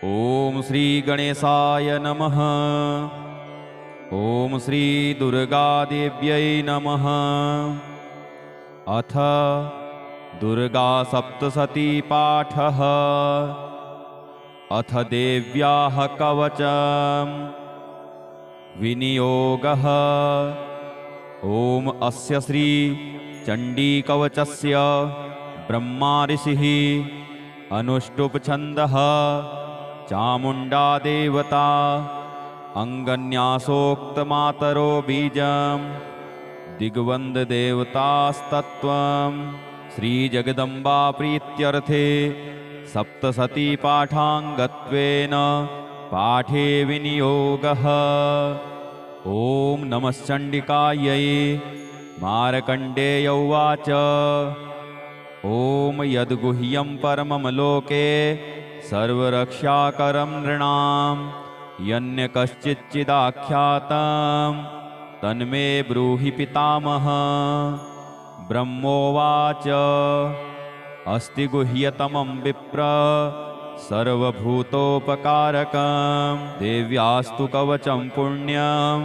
ओम श्री गणेशाय नमः। ओम श्री दुर्गादेव्यै नमः। अथ दुर्गा सप्तशती पाठः। अथ देव्याः कवचं विनियोगः। ओम अस्य श्री चण्डीकवचस्य ब्रह्मा ऋषिः अनुष्टुप् छन्दः चामुण्डा देवता अङ्गन्यासोक्तमातरो बीजं दिग्वन्द्देवतास्तत्त्वं श्रीजगदम्बा प्रीत्यर्थे सप्तशती पाठाङ्गत्वेन पाठे विनियोगः। ॐ नमश्चण्डिकायै। मार्कण्डेय उवाच ॐ यद्गुह्यं परमं लोके सर्वरक्षाकरं नृणां यन्य कश्चिच्चिदाख्यातं तन्मे ब्रूहि पितामह। ब्रह्मोवाच अस्ति गुह्यतमं विप्र सर्वभूतोपकारकं देव्यास्तु कवचं पुण्यं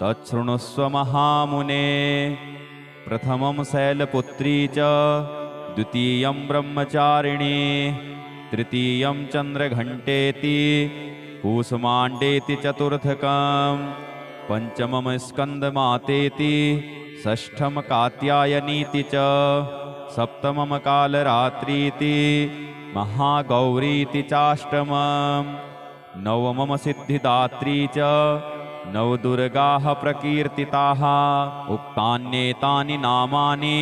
तच्छृणुस्व महामुने। प्रथमं शैलपुत्री च द्वितीयं ब्रह्मचारिणी तृतीयं चन्द्रघण्टेति कूष्माण्डेति चतुर्थकं पंचमं स्कन्दमातेति षष्ठं कात्यायनीति च सप्तमं कालरात्रीति महागौरीति चाष्टमं नवमं सिद्धिदात्री च नवदुर्गाः प्रकीर्तिताः। उक्तान्येतानि नामानि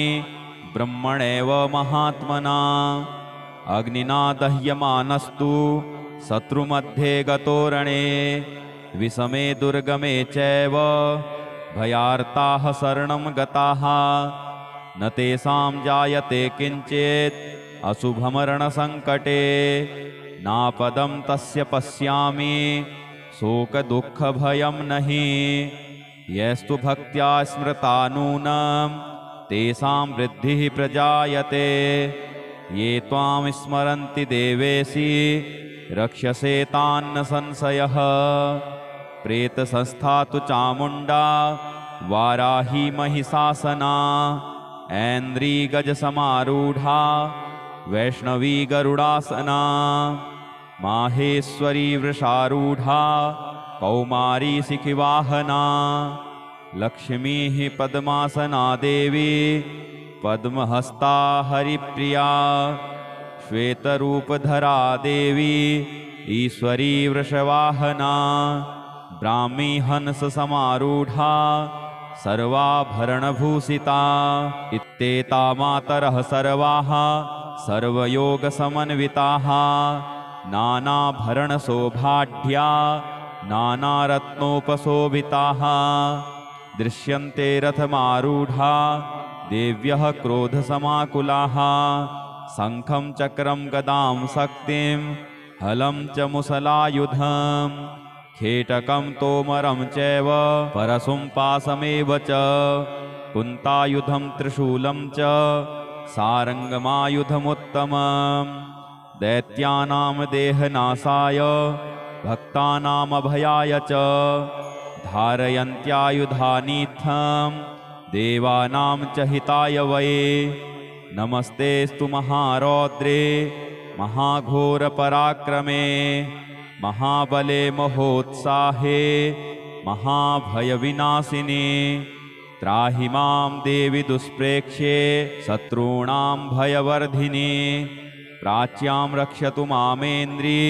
ब्रह्मणैव महात्मना। अग्निना दह्यमानस्तु शत्रुमध्ये गतोरणे विषमे दुर्गमे चैव भयार्ताः शरणं गताः न तेषां जायते किञ्चित् अशुभमरणसङ्कटे नापदं तस्य पश्यामि शोकदुःखभयं नहि। यस्तु भक्त्या स्मृता नूनं तेषां वृद्धिः प्रजायते। ये त्वां स्मरन्ति देवेशि रक्ष्यसे तान्न संशयः। प्रेतसंस्था तु चामुण्डा वाराही महिषासना ऐन्द्री गजसमारूढा वैष्णवी गरुडासना माहेश्वरी वृषारूढा कौमारी शिखिवाहना लक्ष्मीः पद्मासना देवी पद्महस्ता हरिप्रिया श्वेतरूपधरा देवी ईश्वरी वृषवाहना ब्राह्मी हंससमारूढा सर्वाभरणभूषिता। इत्येता मातरः सर्वाः सर्वयोगसमन्विताः नानाभरणशोभाढ्या नानारत्नोपशोभिताः। दृश्यन्ते रथमारूढा देव्यः क्रोधसमाकुलाः शङ्खं चक्रं गदां शक्तिं हलं च मुसलायुधं खेटकं तोमरं चैव परशुं पाशमेव च कुन्तायुधं त्रिशूलं च सारङ्गमायुधमुत्तमं दैत्यानां देहनाशाय भक्तानामभयाय च धारयन्त्यायुधानीत्थं देवानां च हिताय वै। नमस्तेस्तु महारौद्रे महाघोरपराक्रमे महाबले महोत्साहे महाभयविनाशिने त्राहि मां देवि दुष्प्रेक्ष्ये शत्रूणां भयवर्धिने। प्राच्यां रक्षतु मामेन्द्री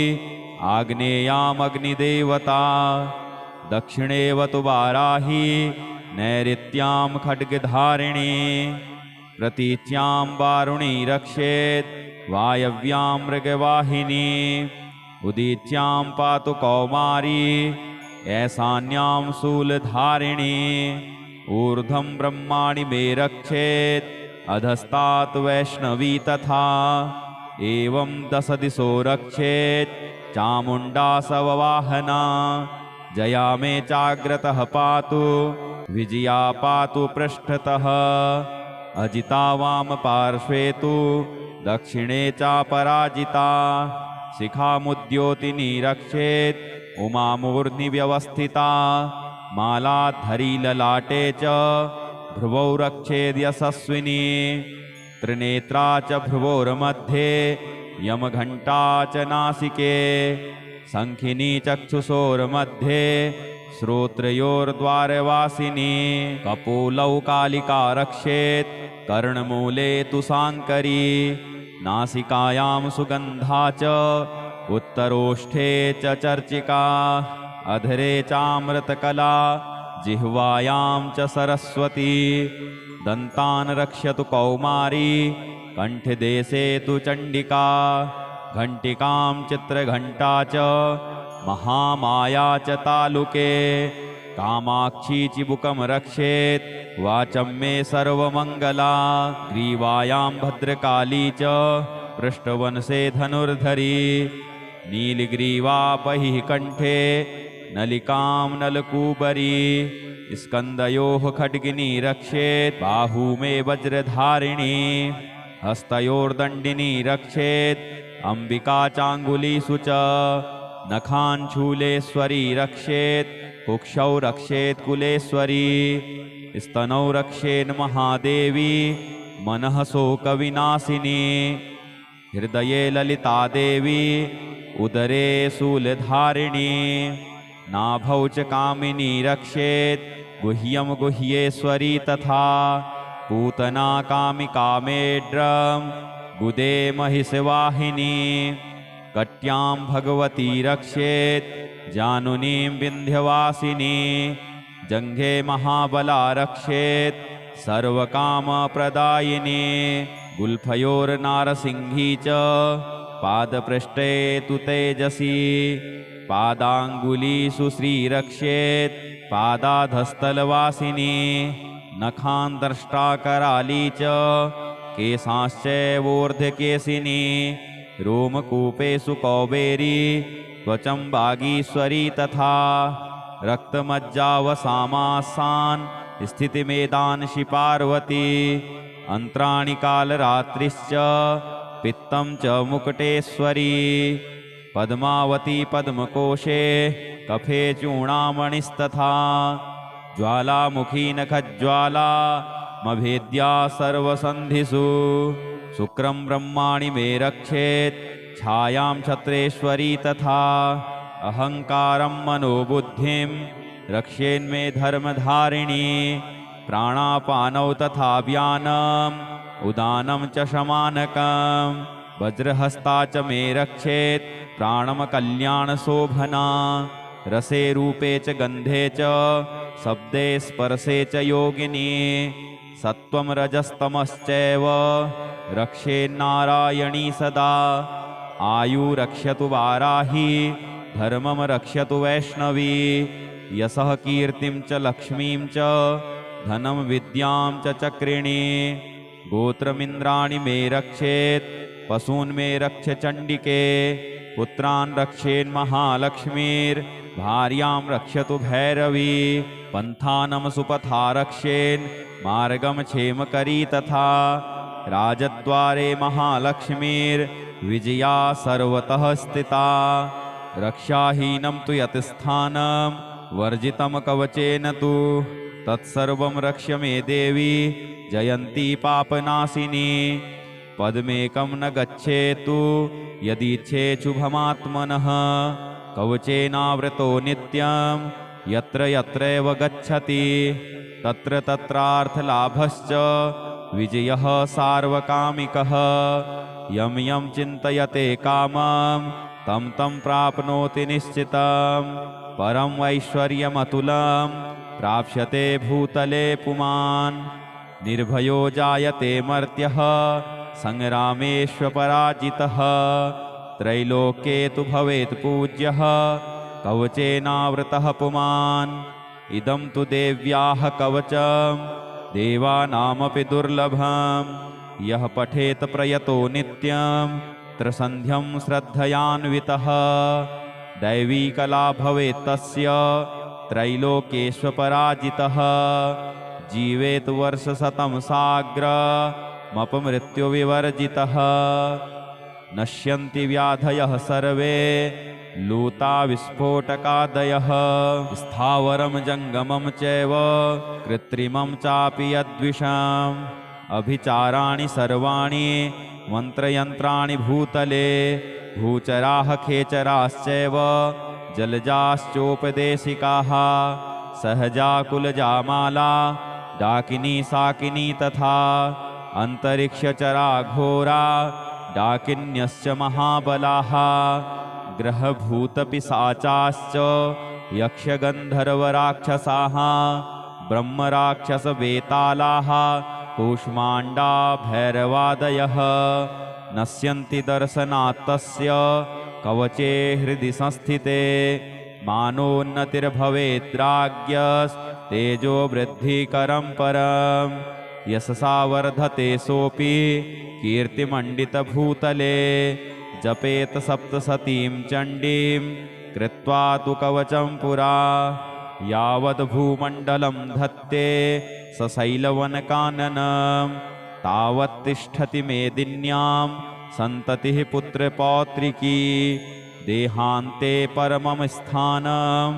आग्नेयामग्निदेवता दक्षिणेवतु वाराही नैऋत्यां खड्गधारिणी प्रतीच्यां वारुणी रक्षेत् वायव्यां मृगवाहिनी उदीच्यां पातु कौमारी ऐशान्यां शूलधारिणी ऊर्ध्वं ब्रह्माणि मे रक्षेत् अधस्तात् वैष्णवी तथा एवं दश दिशो रक्षेत् चामुण्डा सववाहना। जया मे चाग्रतः पातु विजया पातु पृष्ठतः अजिता वाम पार्श्वे तु दक्षिणे चापराजिता शिखामुद्योतिनी रक्षेत् उमामूर्ध्नि व्यवस्थिता मालाधरी ललाटे च भ्रुवौ रक्षेद्यशस्विनी त्रिनेत्रा च भ्रुवोर्मध्ये यमघण्टा च नासिके शङ्खिनी चक्षुषोर्मध्ये श्रोत्रयोर्द्वारवासिनी कपोलौ कालिका रक्षेत् कर्णमूले तु साङ्करी नासिकायां सुगन्धा च उत्तरोष्ठे च चर्चिका अधरे चामृतकला जिह्वायां च सरस्वती दन्तान् रक्षतु कौमारी कण्ठदेशे तु चण्डिका घण्टिकां चित्रघण्टा च महामाया च तालुके कामाक्षी चिबुकं रक्षेत् वाचं मे सर्वमङ्गला ग्रीवायां भद्रकाली च पृष्ठवंशे धनुर्धरी नीलग्रीवा बहिः कण्ठे नलिकां नलकूबरी स्कन्दयोः खड्गिनी रक्षेत् बाहू मे वज्रधारिणी हस्तयोर्दण्डिनी रक्षेत् अम्बिका चाङ्गुलीषु च नखान् शूलेश्वरी रक्षेत् कुक्षौ रक्षेत् कुलेश्वरी स्तनौ रक्षेन् महादेवी मनः शोकविनाशिनी हृदये ललिता देवी उदरे शूलधारिणी नाभौ च कामिनी रक्षेत् गुह्यं गुह्येश्वरी तथा पूतना कामिका मेढ्रं गुदे महिषवाहिनी कट्यां भगवती रक्षेत् जानुनीं विन्ध्यवासिनी जङ्घे महाबला रक्षेत् सर्वकामप्रदायिनी गुल्फयोर्नारसिंही च पादपृष्ठे तु तेजसी पादाङ्गुलीषु श्रीरक्षेत् पादाधस्थलवासिनी नखान् द्रष्टाकराली च केशांश्चैवोर्ध्वकेशिनी रोमकूपेषु कौबेरी त्वचं वागीश्वरी तथा रक्तमज्जावसामासान् स्थितिमेदांसि पार्वती अन्त्राणि कालरात्रिश्च पित्तं च मुकुटेश्वरी पद्मावती पद्मकोशे कफे चूणामणिस्तथा ज्वालामुखी नखज्वाला मभेद्या सर्वसन्धिषु शुक्रं ब्रह्माणि मे रक्षेत् छायां छत्रेश्वरी तथा अहङ्कारं मनोबुद्धिं रक्षेन्मे धर्मधारिणी प्राणापानौ तथा व्यानम् उदानं च शमानकं वज्रहस्ता च मे रक्षेत् प्राणम कल्याणशोभना रसे रूपे च गन्धे च शब्दे स्पर्शे च योगिनी सत्वं रजस्तमश्चैव रक्षेन्नारायणी सदा आयु रक्षतु वाराही धर्मं रक्षतु वैष्णवी यशः कीर्तिं च लक्ष्मीं च धनं विद्यां च चक्रिणी गोत्रमिन्द्राणि मे रक्षेत् पशून् मे रक्ष चण्डिके पुत्रान् रक्षेन्महालक्ष्मीर्भार्यां रक्षतु भैरवी पन्थानं सुपथा रक्षेन् मार्गं क्षेमकरी तथा राजद्वारे महालक्ष्मीर्विजया सर्वतः स्थिता रक्षाहीनं तु यत् स्थानं वर्जितं कवचेन तु तत्सर्वं रक्ष्य मे देवी जयन्ती पापनाशिनी पद्मेकं न गच्छेतु यदीच्छेच्छुभमात्मनः कवचेनावृतो नित्यं यत्र यत्रैव गच्छति तत्र तत्रार्थलाभश्च विजयः सार्वकामिकः यं यं चिन्तयते कामं तं तं प्राप्नोति निश्चितं परं ऐश्वर्यमतुलं प्राप्स्यते भूतले पुमान् निर्भयो जायते मर्त्यः संग्रामेष्वपराजितः त्रैलोक्ये तु भवेत् पूज्यः कवचेनावृतः पुमान् इदं तु देव्याः कवचं देवानामपि दुर्लभं यः पठेत प्रयतो नित्यं त्रिसन्ध्यं श्रद्धयान्वितः दैवी कला भवेत् तस्य त्रैलोक्येष्वपराजितः जीवेत् वर्षशतं साग्रमपमृत्युविवर्जितः नश्यन्ति व्याधयः सर्वे लूता विस्फोटकादयः स्थावरं जङ्गमं चैव कृत्रिमं चापि यद्विषम् अभिचाराणि सर्वाणि मन्त्रयन्त्राणि भूतले भूचराः खेचराश्चैव जलजाश्चोपदेशिकाः सहजाकुलजामाला डाकिनी साकिनी तथा अन्तरिक्षचरा घोरा डाकिन्यश्च महाबलाः ग्रहभूतपिशाचाश्च यक्षगन्धर्वराक्षसाः ब्रह्मराक्षसवेतालाः कूष्माण्डा भैरवादयः नश्यन्ति दर्शनात् तस्य कवचे हृदि संस्थिते मानोन्नतिर्भवेद्राज्ञस्तेजो वृद्धिकरं परम् यशसा वर्धते सोऽपि कीर्तिमण्डितभूतले जपेत सप्तसतीं चण्डीं कृत्वा तु कवचं पुरा यावद्भूमण्डलं धत्ते सशैलवनकाननं तावत्तिष्ठति मेदिन्यां सन्ततिः पुत्रपौत्रिकी देहान्ते परमं स्थानं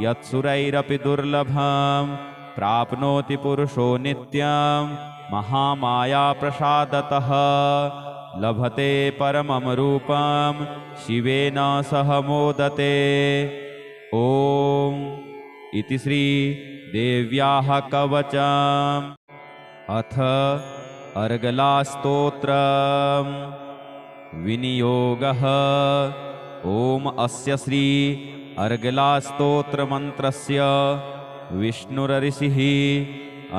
यत्सुरैरपि दुर्लभं प्राप्नोति पुरुषो नित्यं महामायाप्रसादतः लभते परमं रूपं शिवेन सह मोदते। ॐ इति श्री देव्याः कवचम्। अथ अर्गलास्तोत्रम् विनियोगः। ॐ अस्य श्री अर्गलास्तोत्रमन्त्रस्य विष्णुरऋषिः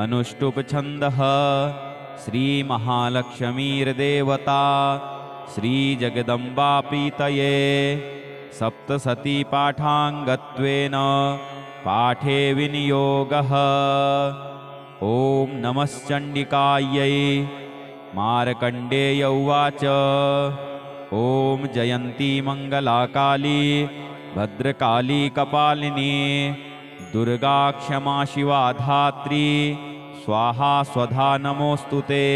अनुष्टुप् छन्दः श्रीमहालक्ष्मीर्देवता श्रीजगदम्बापीतये सप्तसती पाठाङ्गत्वेन पाठे विनियोगः। ॐ नमश्चण्डिकायै। मार्कण्डेय उवाच ॐ जयन्ती मङ्गलाकाली भद्रकाली कपालिनी दुर्गा क्षमा शिवा धात्री स्वाहा स्वधा नमोऽस्तुते।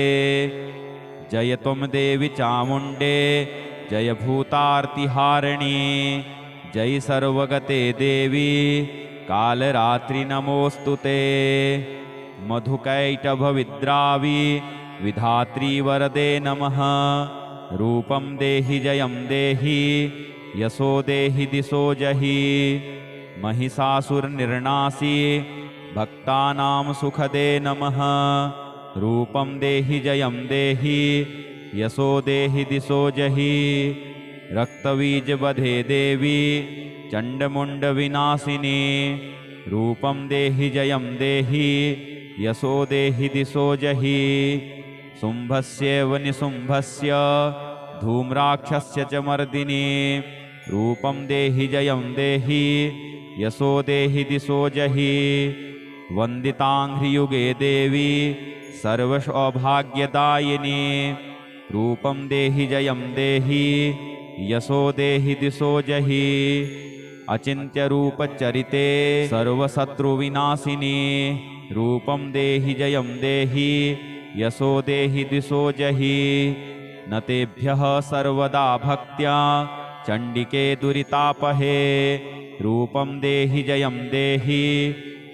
जय त्वं देवी चामुण्डे जय भूतार्तिहारिणी जय सर्वगते देवी कालरात्रि नमोऽस्तुते। मधुकैटभविद्रावी विधात्री वरदे नमः। रूपं देहि जयं देहि यशो देहि दिशो जहि। महिषासुरनिर्नाशी भक्तानां सुखदे नमः। रूपं देहि जयं देहि यशो देहि दिशो जहि। रक्तबीजवधे देवी चण्डमुण्डविनाशिनी रूपं देहि जयं देहि यशो देहि दिशो जहि। शुम्भस्यैव निशुम्भस्य धूम्राक्षस्य च मर्दिनी रूपं देहि जयं देहि यशो देहि दिशो जहि। वन्दिताङ्घ्रियुगे देवी सर्वसौभाग्यदायिनी रूपं देहि जयं देहि यशो देहि दिशो जहि। अचिन्त्यरूपचरिते सर्वशत्रुविनाशिनी रूपं देहि जयं देहि यशो देहि दिशो जहि। न तेभ्यः सर्वदा भक्त्या चण्डिके दुरितापहे रूपं देहि जयं देहि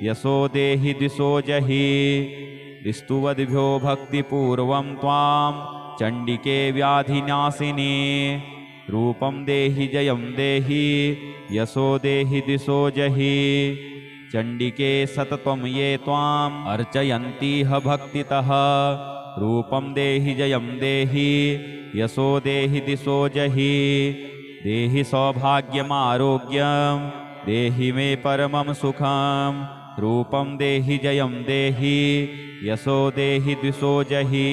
यशो देहि दिशो जहि। स्तुवद्भ्यो भक्तिपूर्वं त्वां चण्डिके व्याधिनाशिनी रूपं देहि जयं देहि यशो देहि दिशो जहि। चण्डिके सततं ये त्वाम् अर्चयन्तीह भक्तितः रूपं देहि जयं देहि यशो देहि दिशो जहि। देहि सौभाग्यमारोग्यं देहि मे परमं सुखं रूपं देहि जयं देहि यशो देहि दिशो जहि।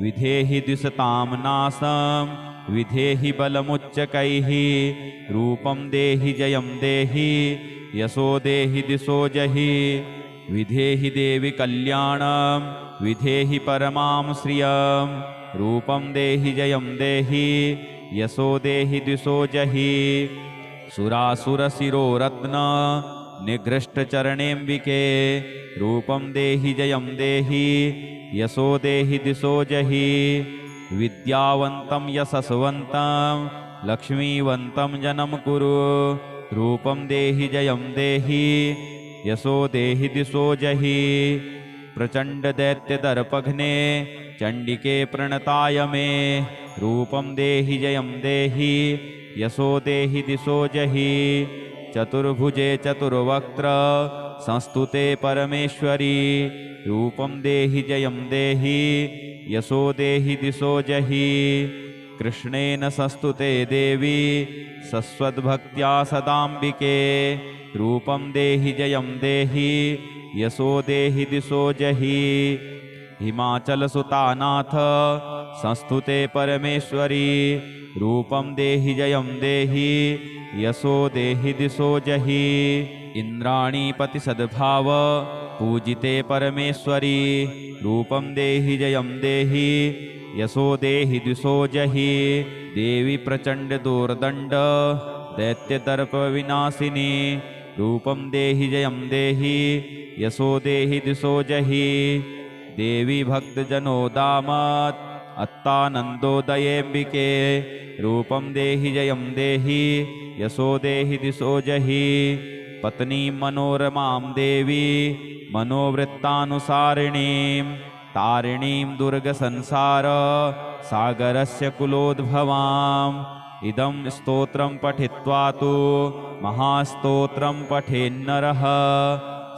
विधेहि द्विषतां नाशं विधेहि बलमुच्चकैः रूपं देहि जयं देहि यशो देहि दिशो जहि। विधेहि देवि कल्याणं विधेहि परमां श्रियं रूपं देहि जयं देहि यशो देहि दिशो जहि। सुरासुरशिरोरत्न निघृष्टचरणेऽम्बिके रूपं देहि जयं देहि यशो देहि दिशो जहि। विद्यावन्तं यशस्वन्तं लक्ष्मीवन्तं जनं कुरु। रूपं देहि जयं देहि यशो देहि दिशो जहि। प्रचंड दैत्य दर्पघ्ने चंडिके प्रणताय मे। रूपं देहि जयं देहि यशो देहि दिशो जहि। चतुर्भुजे चतुर्वक्त्र संस्तुते परमेश्वरी। रूपं देहि जयं देहि यशो देहि दिशो जहि। कृष्णेन संस्तुते देवी सस्वद्भक्त्या सदाम्बिके। रूपं देहि जयं देहि यशो देहि दिशो जहि। हिमाचल सुतानाथ संस्तुते परमेश्वरी। रूपं देहि जयं देहि यशो देहि दिशो जहि। इंद्राणीपति सद्भाव पूजिते परमेश्वरी। रूपं देहि जयं देहि यशो देहि दिशो जहि। देवी प्रचंड दुर्दंड दैत्य दर्प विनाशिनी। रूपं देहि जयं देहि यशो देहि दिशो जहि। देवी भक्त जनोदामत् अत्तानंदोदयेऽम्बिके। रूपं देहि जयं देहि यशो देहि दिशो जहि। पत्नी मनोरमां देवी मनोवृत्तानुसारिणीं। तारिणीं दुर्गसंसार सागरस्य कुलोद्भवाम्। इदं स्तोत्रं पठित्वा तु महास्तोत्रं पठेन्नरः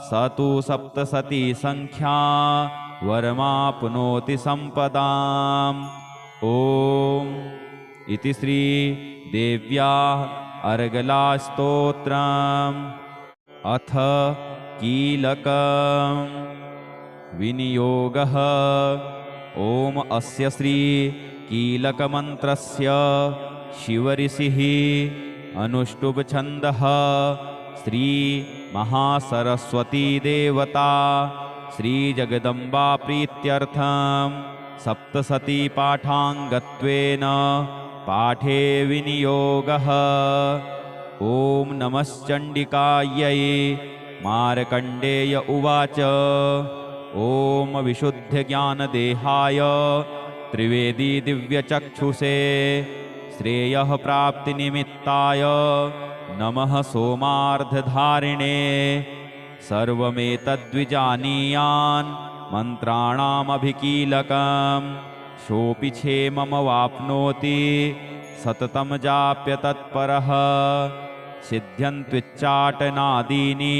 स तु सप्तशती संख्या वरमाप्नोति संपदाम्। ॐ इति श्री देव्या अर्गला स्तोत्रम्। अथ कीलकं विनियोगः। ओम अस्य श्री कीलकमन्त्रस्य शिवऋषिः अनुष्टुप् छन्दः। श्री महासरस्वती देवता श्री जगदम्बा प्रीत्यर्थं सप्तशती पाठाङ्गत्वेन पाठे विनियोगः। ओम नमश्चण्डिकायै। मार्कण्डेय उवाच ओम विशुद्धज्ञानदेहाय त्रिवेदी दिव्यचक्षुषे श्रेयः प्राप्तिनिमित्ताय नमः सोमार्धधारिणे। सर्वमेतद्विजानीयान् मन्त्राणामभिकीलकम् सोऽपि क्षेममवाप्नोति सततं जाप्य तत्परः। सिद्ध्यन्त्विच्चाटनादीनि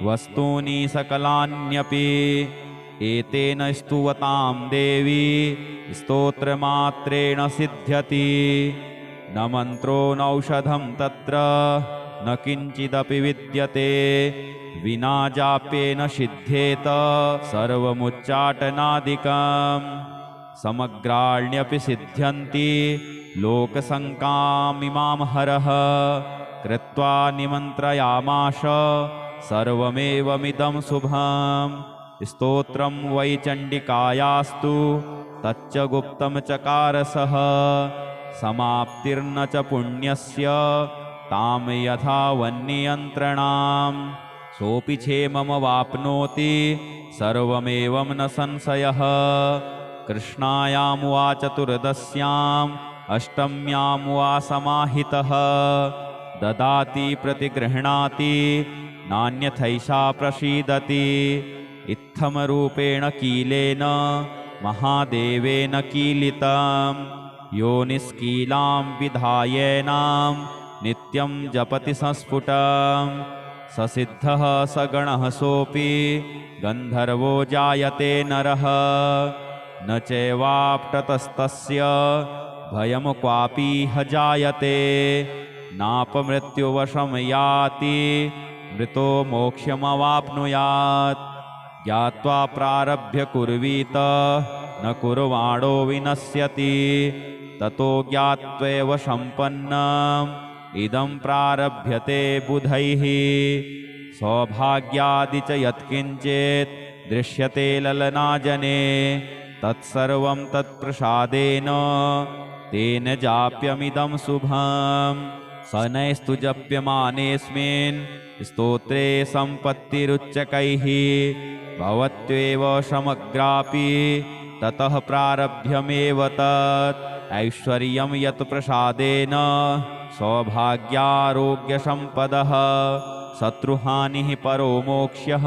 वस्तूनि सकलान्यपि एतेन स्तुवतां देवी स्तोत्रमात्रेण सिद्ध्यति। न मन्त्रो नौषधं तत्र न किञ्चिदपि विद्यते विना जाप्येन सिद्ध्येत सर्वमुच्चाटनादिकम्। समग्राण्यपि सिद्ध्यन्ति लोकशङ्कामिमां हरः। कृत्वा निमन्त्रयामाश सर्वमेवमिदं शुभम्। स्तोत्रं वै चण्डिकायास्तु तच्च गुप्तं चकारसः। समाप्तिर्न च पुण्यस्य तां यथा वन्नियन्त्रणाम्। सोऽपि क्षेममवाप्नोति सर्वमेवं न संशयः। कृष्णायां वा चतुर्दश्याम् अष्टम्यां वा समाहितः ददाति प्रतिगृह्णाति नान्यथैषा प्रसीदति। इत्थमरूपेण कीलेन महादेवेन कीलितं यो निष्कीलां विधायेनां नित्यं जपति संस्फुटं। ससिद्धः सगणः सोऽपि गन्धर्वो जायते नरः। न चैवाप्ततस्तस्य भयं क्वापीह जायते। नापमृत्युवशं याति मृतो मोक्षमवाप्नुयात्। ज्ञात्वा प्रारभ्य कुर्वीत न कुर्वाणो विनश्यति। ततो ज्ञात्वैव सम्पन्नम् इदं प्रारभ्यते बुधैः। सौभाग्यादि च यत्किञ्चित् दृश्यते ललनाजने तत्सर्वं तत्प्रसादेन तेन जाप्यमिदं शुभम्। शनैस्तु जप्यमानेऽस्मिन् स्तोत्रे सम्पत्तिरुच्चकैः। भवत्येव समग्रापि ततः प्रारभ्यमेव तत् ऐश्वर्यं यत् प्रसादेन सौभाग्यारोग्यसम्पदः शत्रुहानिः परो मोक्ष्यः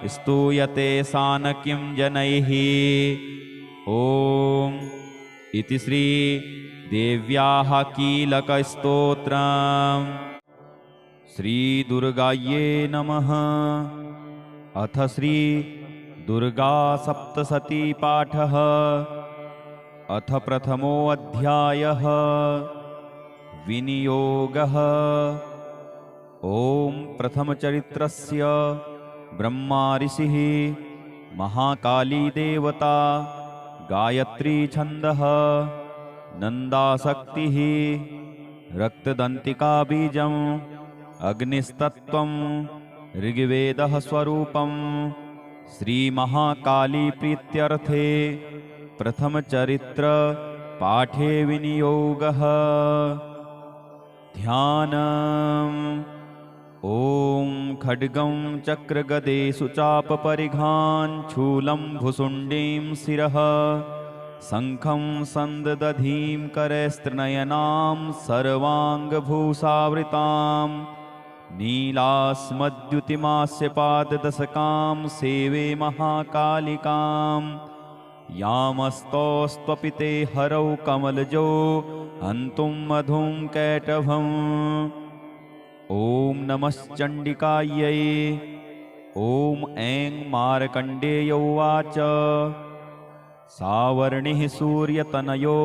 स्तूयते सा न किं जनैः। ॐ इति श्री देव्याः कीलकस्तोत्रम्। श्री दुर्गायै नमः। अथ श्री दुर्गा सप्तशती पाठः। अथ प्रथमोऽध्यायः विनियोगः। ॐ प्रथमचरित्रस्य ब्रह्मा ऋषिः, महाकाली देवता, गायत्री छन्दः, नन्दाशक्तिः, रक्तदन्तिका बीजम्, अग्निस्तत्त्वं, ऋग्वेदः स्वरूपं। श्रीमहाकाली प्रीत्यर्थे प्रथमचरित्र पाठे विनियोगः। ध्यानम्। ॐ खड्गं चक्रगदेषु चापपरिघान् शूलं भुसुण्डीं शिरः शङ्खं सन्ददधीं करैस्त्रिनयनां सर्वाङ्गभूषावृतां नीलास्मद्युतिमास्य पाददशकां सेवे महाकालिकां यामस्तौस्त्वपि ते हरौ कमलजो हन्तुं मधुं कैटभम्। ॐ नमश्चण्डिकायै। ॐ ऐं मार्कण्डेय उवाच। सावर्णिः सूर्यतनयो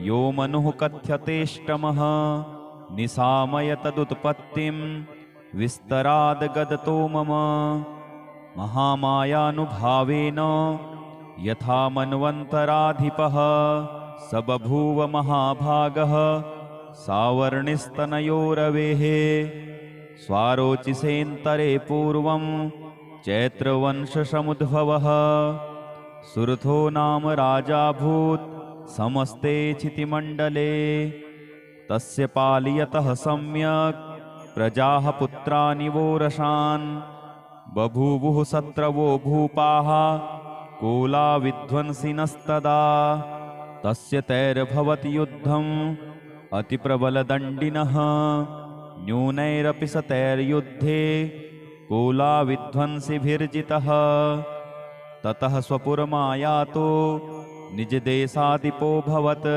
यो मनुः कथ्यतेष्टमः निशामय तदुत्पत्तिं विस्तरादगदतो मम महामायानुभावेन यथा मन्वन्तराधिपः स बभूव महाभागः सावर्णिस्तनयोरवेः स्वारोचिषेऽन्तरे पूर्वं चैत्रवंशसमुद्भवः सुरथो नाम राजाभूत् समस्ते क्षितिमण्डले तस्य पालयतः सम्यक् प्रजाः पुत्राणि वोरसान् बभूवुः शत्रवो भूपाः कोला विध्वंसिनस्तदा तस्य तैर्भवति युद्धम् अतिप्रबलदण्डिनः न्यूनैरपि स तैर्युद्धे कोला विध्वंसिभिर्जितः ततः स्वपुरमायातो निजदेशाधिपोऽभवत्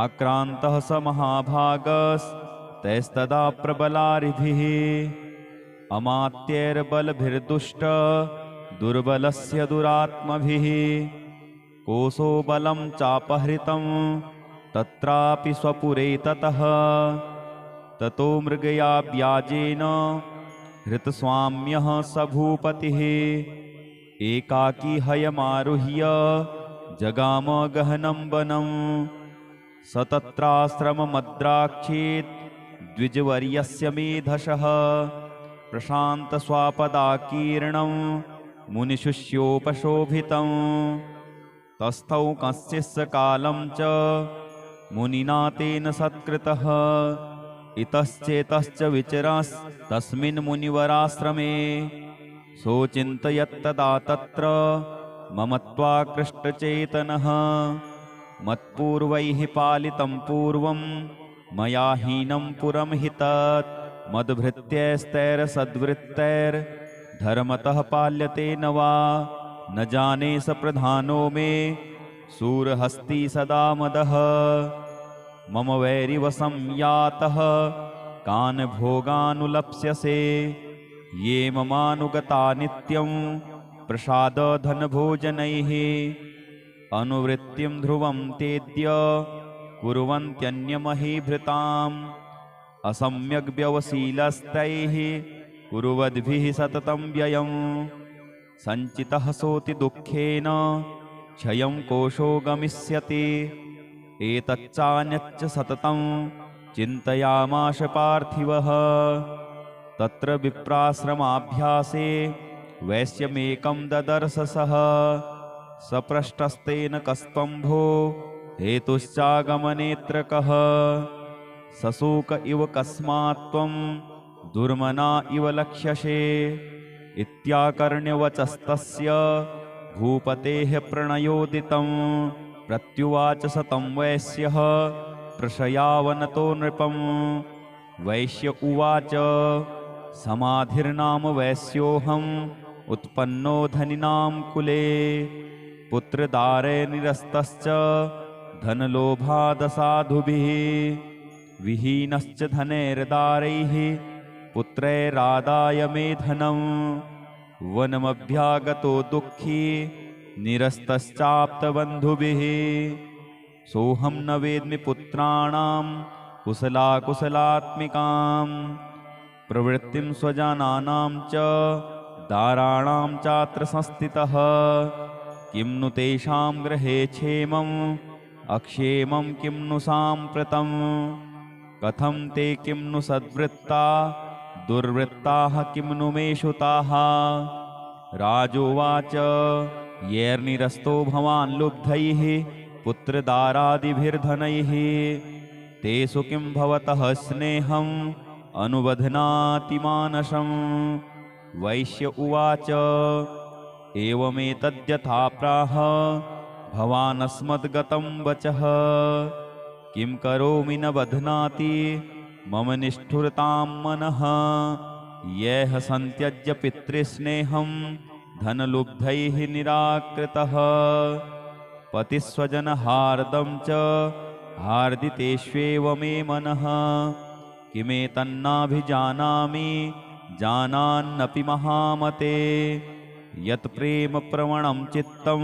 आक्रान्तः स महाभागस्तैस्तदा प्रबलारिभिः अमात्यैर्बलभिर्दुष्ट दुर्बलस्य दुरात्मभिः कोशो बलं चापहृतं तत्रापि स्वपुरे ततः ततो मृगया व्याजेन हृतस्वाम्यः स भूपतिः एकाकी हयमारुह्य जगाम गहनं वनं स तत्राश्रममद्राक्षेत् द्विजवर्यस्य मेधसः प्रशान्तस्वापदाकीर्णं मुनिशिष्योपशोभितं तस्थौ कस्यस्य कालं च मुनिना तेन सत्कृतः इतश्चेतश्च विचरस्तस्मिन् मुनिवराश्रमे सोचिन्तयत्तदा तत्र ममत्वाकृष्टचेतनः मत्पूर्वैः पालितं पूर्वं मया हीनं पुरं हि तत् मद्भृत्यैस्तैरसद्वृत्तैर्धर्मतः पाल्यते न वा न जाने स प्रधानो मे शूरहस्ती सदा मदः मम वैरिवशं यातः कान् भोगानुलप्स्यसे ये ममानुगता नित्यं प्रसादधनभोजनैः अनुवृत्तिं ध्रुवं तेद्य कुर्वन्त्यन्यमहीभृताम् असम्यग्व्यवशीलस्तैः कुर्वद्भिः सततं व्ययम् सञ्चितः सोति दुःखेन क्षयं कोशो गमिष्यति एतच्चान्यच्च सततं चिन्तयामाश पार्थिवः तत्र विप्राश्रमाभ्यासे वैश्यमेकं ददर्शसः सपृष्टस्तेन कस्त्वं भो हेतुश्चागमनेऽत्र कः सशोक इव कस्मात् त्वं दुर्मना इव लक्ष्यसे इत्याकर्ण्यवचस्तस्य भूपतेः प्रणयोदितं प्रत्युवाच सतं वैश्यः प्रशयावनतो नृपं। वैश्य उवाच समाधिर्नाम वैश्योऽहम् उत्पन्नो धनिनां कुले। पुत्रदारे निरस्तश्च धनलोभादसाधुभिः विहीनश्च धनैर्दारैः पुत्रैरादाय मे धनम्। वनमभ्यागतो दुःखी निरस्तश्चाप्तबन्धुभिः सोऽहं न वेद्मि पुत्राणां कुशलाकुशलात्मिकां। प्रवृत्तिं स्वजनानां च दाराणां चात्र संस्थितः। किं नु तेषां गृहे क्षेमम् अक्षेमं किं नु साम्प्रतं। कथं ते किं नु सद्वृत्ता दुर्वृत्ताः किं नु मे श्रुताः। राजोवाच यैर्निरस्तो भवान् लुब्धैः पुत्रदारादिभिर्धनैः तेषु किं भवतः स्नेहम् अनुबध्नाति मानसम्। वैश्य उवाच एवमेतद्यथा प्राह भवानस्मद्गतं वचः। किं करोमि न बध्नाति मम निष्ठुरतां मनः। यः संत्यज्य पितृस्नेहं धनलुब्धैः निराकृतः। पतिस्वजनहार्दं च हार्दितेष्वेव मे मनः। किमेतन्नाभिजानामि जानान्नपि महामते। यत् प्रेम प्रवणं चित्तं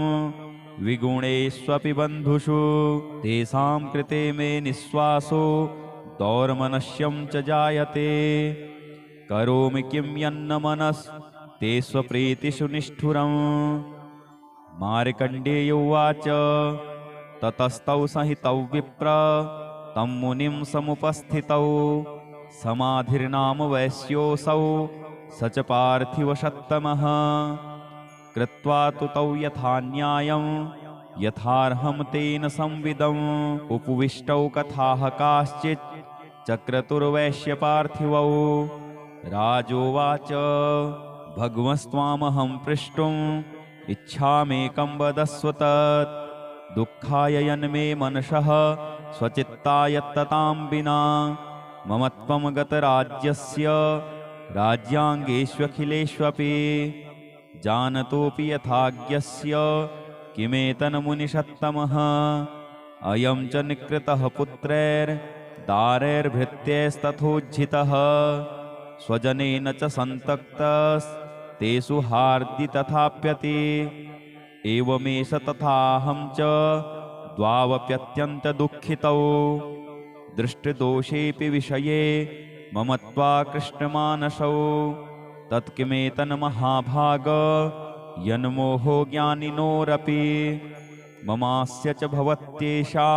विगुणेष्वपि बन्धुषु तेषां कृते मे निःश्वासो दौर्मनस्यं च जायते। करोमि किं यन्न मनस्ते स्वप्रीतिषु निष्ठुरम्। मार्कण्डेय उवाच ततस्तौ सहितौ विप्र तं मुनिं समुपस्थितौ। समाधिर्नाम वैश्योऽसौ स च पार्थिवसत्तमः। कृत्वा तु तौ यथा न्यायं यथार्हं तेन संविदम्। उपविष्टौ कथाः काश्चित् चक्रतुर्वैश्यपार्थिवौ। राजोवाच भगवस्त्वामहं प्रष्टुम् इच्छामेकं वदस्व तत्। दुःखाय यन्मे मनसः स्वचित्तायत्ततां विना। मम त्वं गतराज्यस्य राज्याङ्गेष्वखिलेष्वपि। जानतोऽपि यथाज्ञस्य किमेतन्मुनिषत्तमः। अयं च निकृतः पुत्रैर्दारैर्भृत्यैस्तथोज्झितः। स्वजनेन च सन्तक्तस्तेषु हार्दि तथाप्यति। एवमेष तथाहं च द्वावप्यत्यन्तदुःखितौ। दृष्टदोषेऽपि विषये मम त्वाकृष्टमानसौ। तत्किमेतन्महाभाग यन्मोहो ज्ञानिनोरपि। ममास्य च भवत्येषा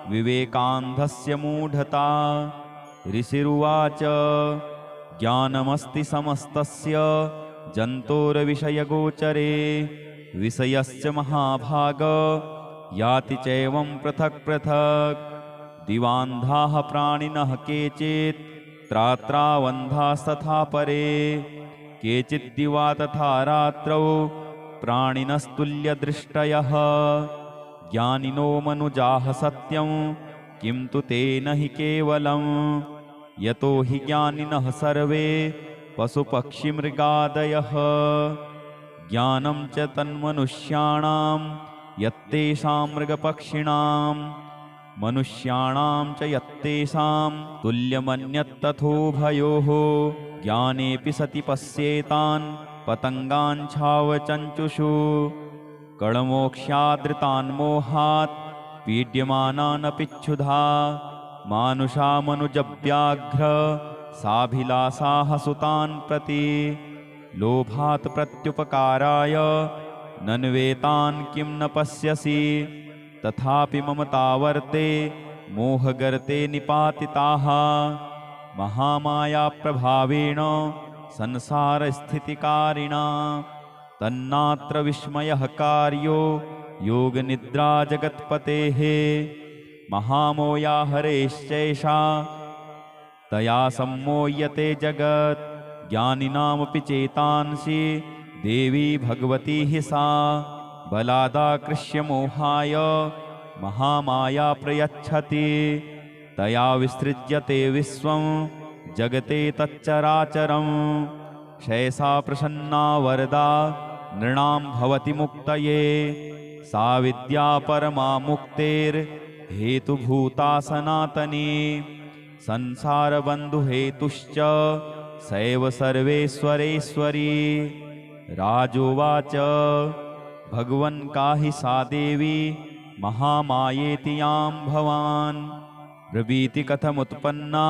विवेकान्धस्य मूढता। ऋषिरुवाच ज्ञानमस्ति समस्तस्य जन्तोर्विषयगोचरे। विषयश्च महाभाग याति चैवं पृथक् पृथक्। दिवान्धाः प्राणिनः केचित् त्रात्रावन्धास्तथा परे। केचित् दिवा तथा रात्रौ प्राणिनस्तुल्यदृष्टयः। ज्ञानिनो मनुजाः सत्यं किं तु तेन हि केवलम्। यतो हि ज्ञानिनः सर्वे पशुपक्षिमृगादयः। ज्ञानं च तन्मनुष्याणां यत्तेषां मृगपक्षिणां। मनुष्याणां च यत्तेषां तुल्यमन्यत्तथोभयोः। ज्ञानेऽपि सति पश्येतान् पतङ्गान् छावचञ्चुषु। कणमोक्ष्यादृतान् मोहात् पीड्यमानानपि क्षुधा। मानुषा मनुजव्याघ्र साभिलाषाः सुतान् प्रति। लोभात् प्रत्युपकाराय नन्वेतान् किं न पश्यसि। तथापि ममतावर्ते मोहगर्ते निपातिताः। महामायाप्रभावेण संसारस्थितिकारिणा। तन्नात्र विस्मयः कार्यो योगनिद्रा जगत्पतेः। महामोया हरेश्चैषा तया सम्मोह्यते जगत्। ज्ञानिनामपि चेतांसि देवी भगवती हि सा। बलादाकृष्य मोहाय महामाया प्रयच्छति तया विसृज्यते विश्वं जगते तच्चराचरं शैसा प्रसन्ना वरदा नृणां भवति मुक्तये सा विद्या परमा मुक्तेर्हेतुभूता सनातनी संसारबन्धुहेतुश्च सैव सर्वेश्वरेश्वरी। राजोवाच भगवन् काहि सा देवी महामायेति यां भवान् ब्रवीति कथमुत्पन्ना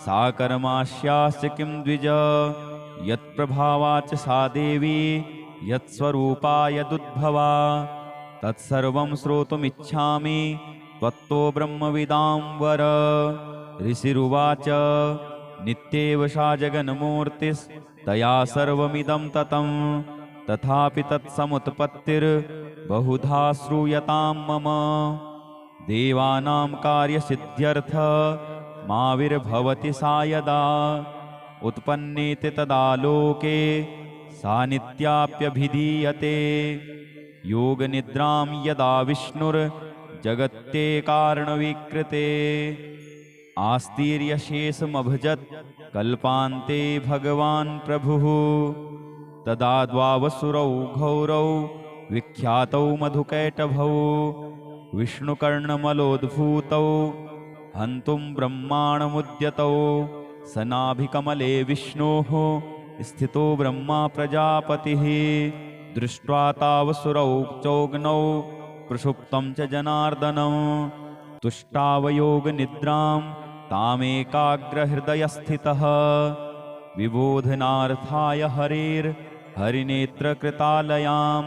सा कर्मास्यास्य किं द्विज यत्प्रभावा च सा देवी यत्स्वरूपा यदुद्भवा तत्सर्वं श्रोतुमिच्छामि त्वत्तो ब्रह्मविदां वर। ऋषिरुवाच नित्येव सा जगन्मूर्तिस्तया सर्वमिदं ततं तथापि तत्समुत्पत्तिर्बहुधा श्रूयतां मम देवानां कार्यसिद्ध्यर्थ माविर्भवति सा यदा उत्पन्नेति तदा लोके सा नित्याप्यभिधीयते योगनिद्रां यदा विष्णुर्जगत्ते कारणविकृते आस्तीर्यशेषमभजत् कल्पान्ते भगवान् प्रभुः तदा द्वावसुरौ घोरौ विख्यातौ मधुकैटभौ विष्णुकर्णमलोद्भूतौ हन्तुं ब्रह्माणमुद्यतौ सनाभिकमले विष्णोः स्थितो ब्रह्मा प्रजापतिः दृष्ट्वा तावसुरौ चोग्नौ प्रसुप्तं च जनार्दनं तुष्टावयोगनिद्रां तामेकाग्रहृदयस्थितः विबोधनार्थाय हरिनेत्रकृतालयां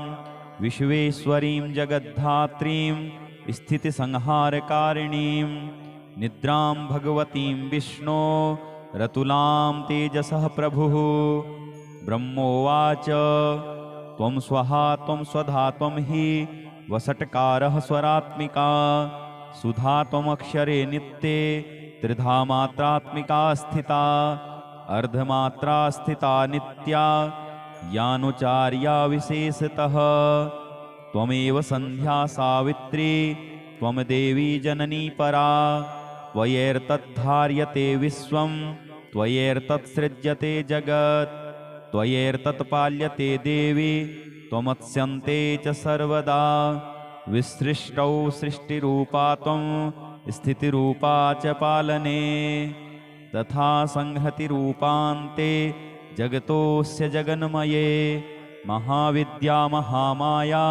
विश्वेश्वरीं जगद्धात्रीं स्थितिसंहारकारिणीं निद्रां भगवतीं विष्णो रतुलां तेजसः प्रभुः। ब्रह्मोवाच त्वं स्वहा त्वं स्वधा त्वं हि वसट्कारः स्वरात्मिका सुधा त्वमक्षरे नित्ये त्रिधा मात्रात्मिका स्थिता अर्धमात्रा स्थिता नित्या यानुचार्या विशेषतः त्वमेव संध्या सावित्री त्वं देवी जननी परा त्वयैर्तद्धार्यते विश्वं त्वयैर्तत्सृज्यते जगत् त्वयैर्तत्पाल्यते देवी त्वमत्स्यन्ते च सर्वदा विसृष्टौ सृष्टिरूपा त्वं स्थितिरूपा च पालने तथा संहतिरूपान्ते जगतोऽस्य जगन्मये महाविद्या महामाया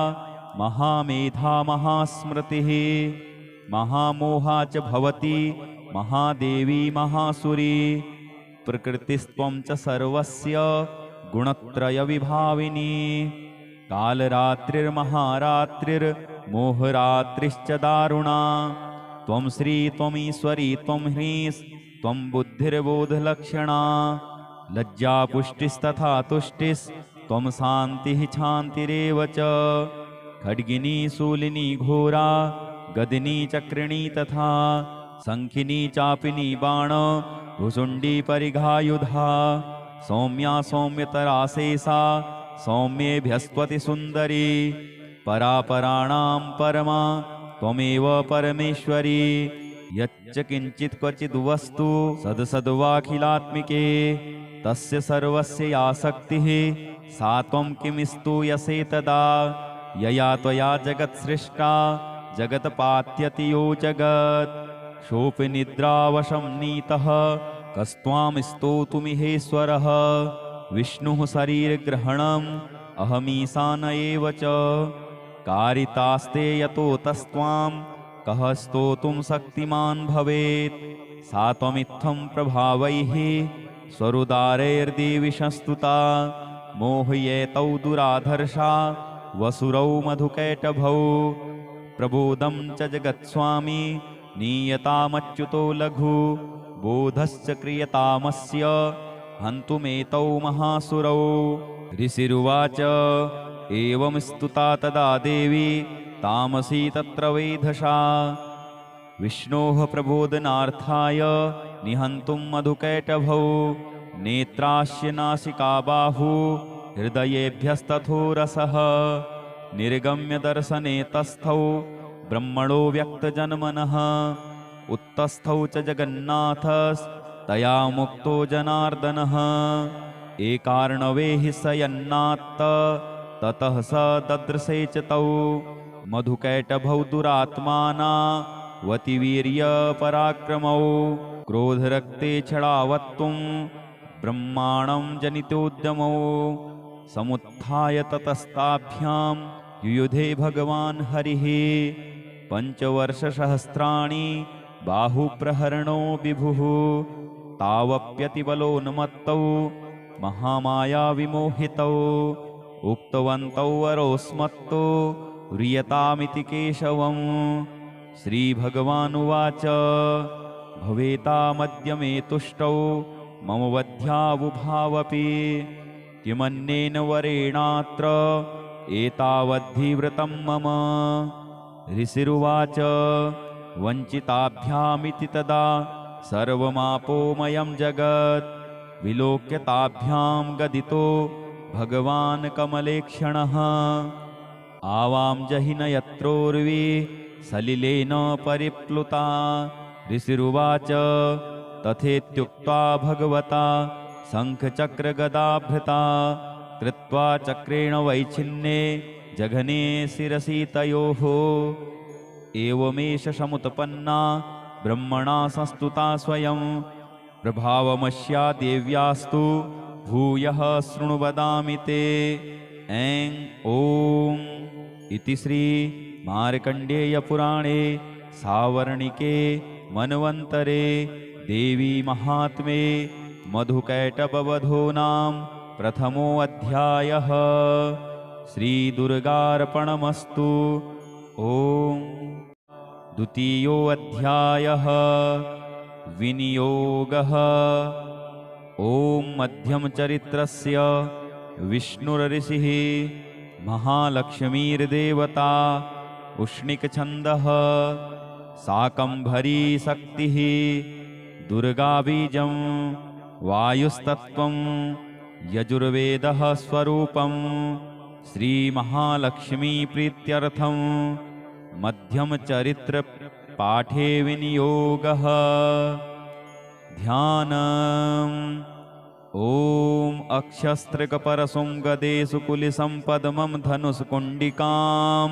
महामेधा महास्मृतिः महामोहा च भवति महादेवी महासुरी प्रकृतिस्त्वं च सर्वस्य गुणत्रयविभाविनी कालरात्रिर्महारात्रिर्मोहरात्रिश्च दारुणा त्वं श्री त्वमीश्वरी त्वं ह्रीस् त्वं बुद्धिर्बोधलक्षणा लज्जापुष्टिस्तथा तुष्टिस्त्वं शान्तिः शान्तिरेव च खड्गिनी शूलिनी घोरा गदिनी चक्रिणी तथा शङ्खिनी चापिनी बाण भुजुण्डी परिघायुधा सौम्या सौम्यतरा शेषा सौम्येभ्यस्त्वति सुन्दरी परापराणां परमा त्वमेव परमेश्वरी यच्च किञ्चित् क्वचिद् वस्तु सदसद्वाखिलात्मिके तस्य सर्वस्य या शक्तिः सा त्वं किं स्तूयसे तदा यया त्वया जगत् सृष्टा जगत्पात्यति यो जगत् शोपनिद्रावशं नीतः कस्त्वां स्तोतुमिहेश्वरः विष्णुः शरीरग्रहणम् अहमीशान एव च कारितास्ते यतो तस्त्वां कः स्तोतुं शक्तिमान् भवेत् सा त्वमित्थं प्रभावैः स्वरुदारैर्देवि संस्तुता मोहयेतौ दुराधर्षा वसुरौ मधुकैटभौ प्रबोधं च जगत्स्वामी नीयतामच्युतो लघु बोधश्च क्रियतामस्य हन्तुमेतौ महासुरौ। ऋषिरुवाच एवं स्तुता तदा देवी तामसी तत्र वेधसा विष्णोः प्रबोधनार्थाय निहन्तुं मधुकैटभौ नेत्रास्य नासिका बाहु हृदयेभ्यस्तथो रसः निर्गम्य दर्शने तस्थौ ब्रह्मणो व्यक्तजन्मनः उत्तस्थौ च जगन्नाथस्तया मुक्तो जनार्दनः एकार्णवे हि स यन्नात्त ततः स ददृशे च तौ मधुकैटभौ दुरात्माना वतिवीर्यपराक्रमौ क्रोधरक्ते छडावत्तुं ब्रह्माणं जनितोद्यमौ समुत्थाय ततस्ताभ्यां युयुधे भगवान् हरिः पञ्चवर्षसहस्राणि बाहुप्रहरणो विभुः तावप्यतिबलोन्मत्तौ महामायाविमोहितौ उक्तवन्तौ वरोऽस्मत्तो व्रियतामिति केशवम् श्रीभगवानुवाच भवेतामद्य मे तुष्टौ मम वध्यावुभावपि किमन्येन वरेणात्र एतावद्धिव्रतं मम ऋषिरुवाच वञ्चिताभ्यामिति तदा सर्वमापोमयं जगत् विलोक्यताभ्यां गदितो भगवान् कमलेक्षणः आवां जहि न यत्रोर्वी सलिलेन परिप्लुता ऋषिरुवाच तथेत्युक्त्वा भगवता शङ्खचक्रगदाभृता कृत्वा चक्रेण वैच्छिन्ने जघने शिरसि तयोः एवमेष समुत्पन्ना ब्रह्मणा संस्तुता स्वयं प्रभावमस्या देव्यास्तु भूयः शृणु वदामि ते ऐं ॐ इति श्री मार्कण्डेयपुराणे सावर्णिके मन्वन्तरे देवी महात्म्ये मधुकैटभवधो नाम प्रथमोऽध्यायः। श्रीदुर्गार्पणमस्तु। ॐ द्वितीयोऽध्यायः विनियोगः। ॐ मध्यमचरित्रस्य विष्णुरऋषिः महालक्ष्मीर्देवता उष्णिकछन्दः शाकम्भरी शक्तिः दुर्गाबीजं वायुस्तत्त्वं यजुर्वेदः स्वरूपं श्रीमहालक्ष्मीप्रीत्यर्थं मध्यमचरित्रपाठे विनियोगः। ध्यानम्। ॐ अक्षस्त्रकपरशुं गदेषु कुलिशं पद्मं धनुष्कुण्डिकां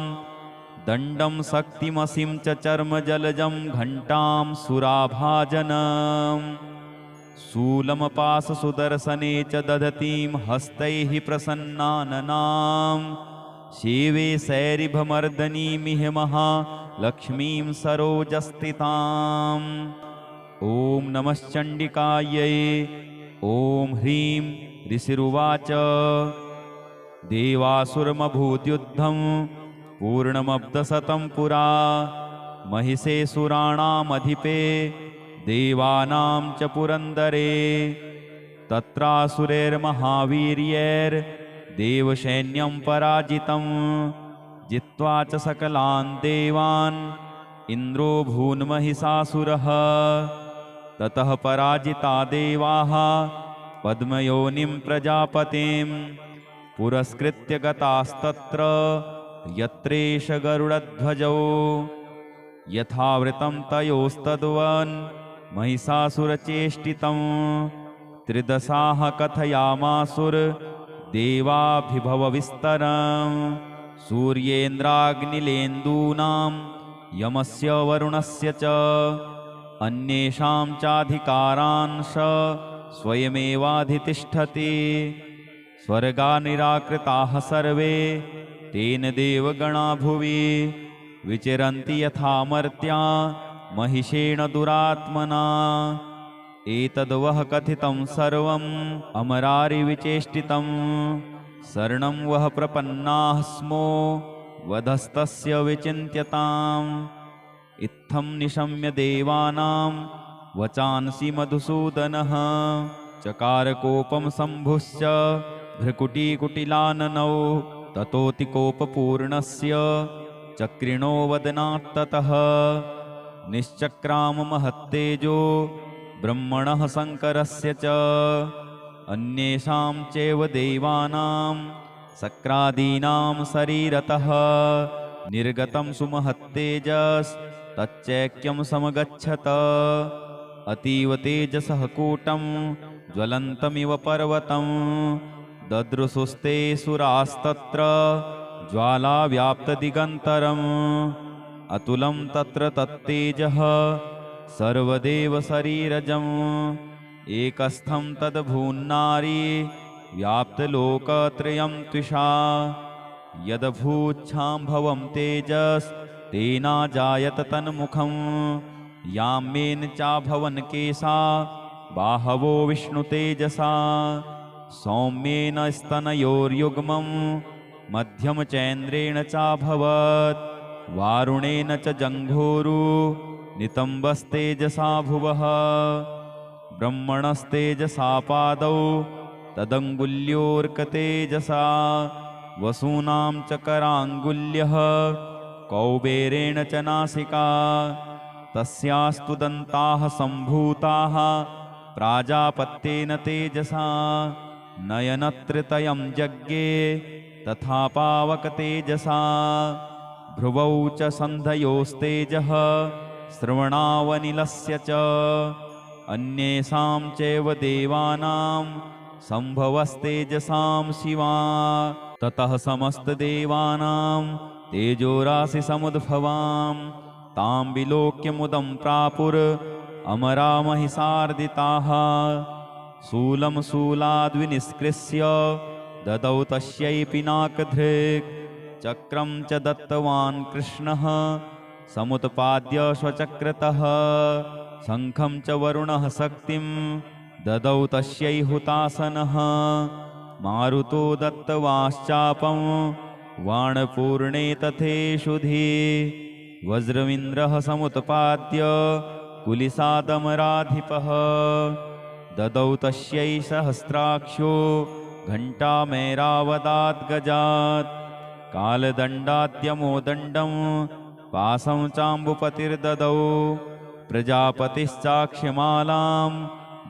दण्डं शक्तिमसिं च चर्मजलजं घण्टां सुराभाजनम् शूलमपाशसुदर्शने च दधतीं हस्तैः प्रसन्नाननां सेवे शैरिभमर्दनीमिह महालक्ष्मीं सरोजस्थिताम्। ॐ नमश्चण्डिकायै। ॐ ह्रीं ऋषिरुवाच देवासुरमभूद्युद्धं पूर्णमब्धशतं पुरा महिषे सुराणामधिपे देवानां च पुरन्दरे तत्रासुरैर्महावीर्यैर्देवसैन्यं पराजितं जित्वा च सकलान् देवान् इन्द्रो भून्महिषासुरः। ततः पराजिता देवाः पद्मयोनिं प्रजापतिं पुरस्कृत्य गतास्तत्र यत्रेष गरुडध्वजौ यथावृतं तयोस्तद्वन् महिषासुरचेष्टितं त्रिदशाः कथयामासुरदेवाभिभवविस्तरं सूर्येन्द्राग्निलेन्दूनां यमस्य वरुणस्य च अन्येषां चाधिकारांश स्वयमेवाधितिष्ठति स्वर्गा निराकृताः सर्वे तेन देवगणा भुवि विचरन्ति यथा मर्त्या महिषेण दुरात्मना एतद्वः कथितं सर्वम् अमरारिविचेष्टितं शरणं वः प्रपन्नाः स्मो वधस्तस्य विचिन्त्यताम्। इत्थं निशम्य देवानां वचांसि मधुसूदनः चकारकोपं शम्भुश्च भ्रुकुटीकुटिलाननौ ततोऽतिकोपपूर्णस्य चक्रिणो वदनात्ततः निश्चक्राम महत्तेजो ब्रह्मणः शङ्करस्य च अन्येषां चैव देवानां शक्रादीनां शरीरतः निर्गतं सुमहत्तेजस् तच्चैक्यं समगच्छत। अतीव तेजसः कूटं ज्वलन्तमिव पर्वतं ददृशुस्ते सुरास्तत्र ज्वालाव्याप्तदिगन्तरम्। अतुलं तत्र तत्तेजः सर्वदेव शरीरजम् एकस्थं तद्भून्नारी व्याप्तलोकत्रयं त्विषा। यदभूच्छाम्भवं तेजस्तेना जायत तन्मुखं याम्येन चाभवन् केशा बाहवो विष्णुतेजसा। सौम्येन स्तनयोर्युग्मं मध्यमचैन्द्रेण चाभवत् वारुणेन च जङ्घोरु नितम्बस्तेजसा भुवः। ब्रह्मणस्तेजसा पादौ तदङ्गुल्योऽर्कतेजसा वसूनां च कराङ्गुल्यः कौबेरेण च नासिका। तस्यास्तु दन्ताः सम्भूताः प्राजापत्येन तेजसा। नयनत्रितयं यज्ञे तथा पावकतेजसा। भ्रुवौ च सन्धयोस्तेजः श्रवणावनिलस्य च। अन्येषां चैव देवानां सम्भवस्तेजसां शिवा। ततः समस्तदेवानां तेजोराशि समुद्भवां तां विलोक्य मुदं प्रापुर अमरा महिषार्दिताः। शूलं शूलाद्विनिष्कृष्य ददौ तस्यै पिनाकधृक्। चक्रं च दत्तवान् कृष्णः समुत्पाद्य स्वचक्रतः। शङ्खं च वरुणः शक्तिं ददौ तस्यै हुतासनः। मारुतो दत्तवाश्चापं वाणपूर्णे तथेषुधि। वज्रमिन्द्रः समुत्पाद्य कुलिसादमराधिपः। ददौ तस्यै सहस्राक्षो घण्टामेरावदाद्गजात्। कालदण्डाद्यमोदण्डं पाशं चाम्बुपतिर्ददौ। प्रजापतिश्चाक्ष्यमालां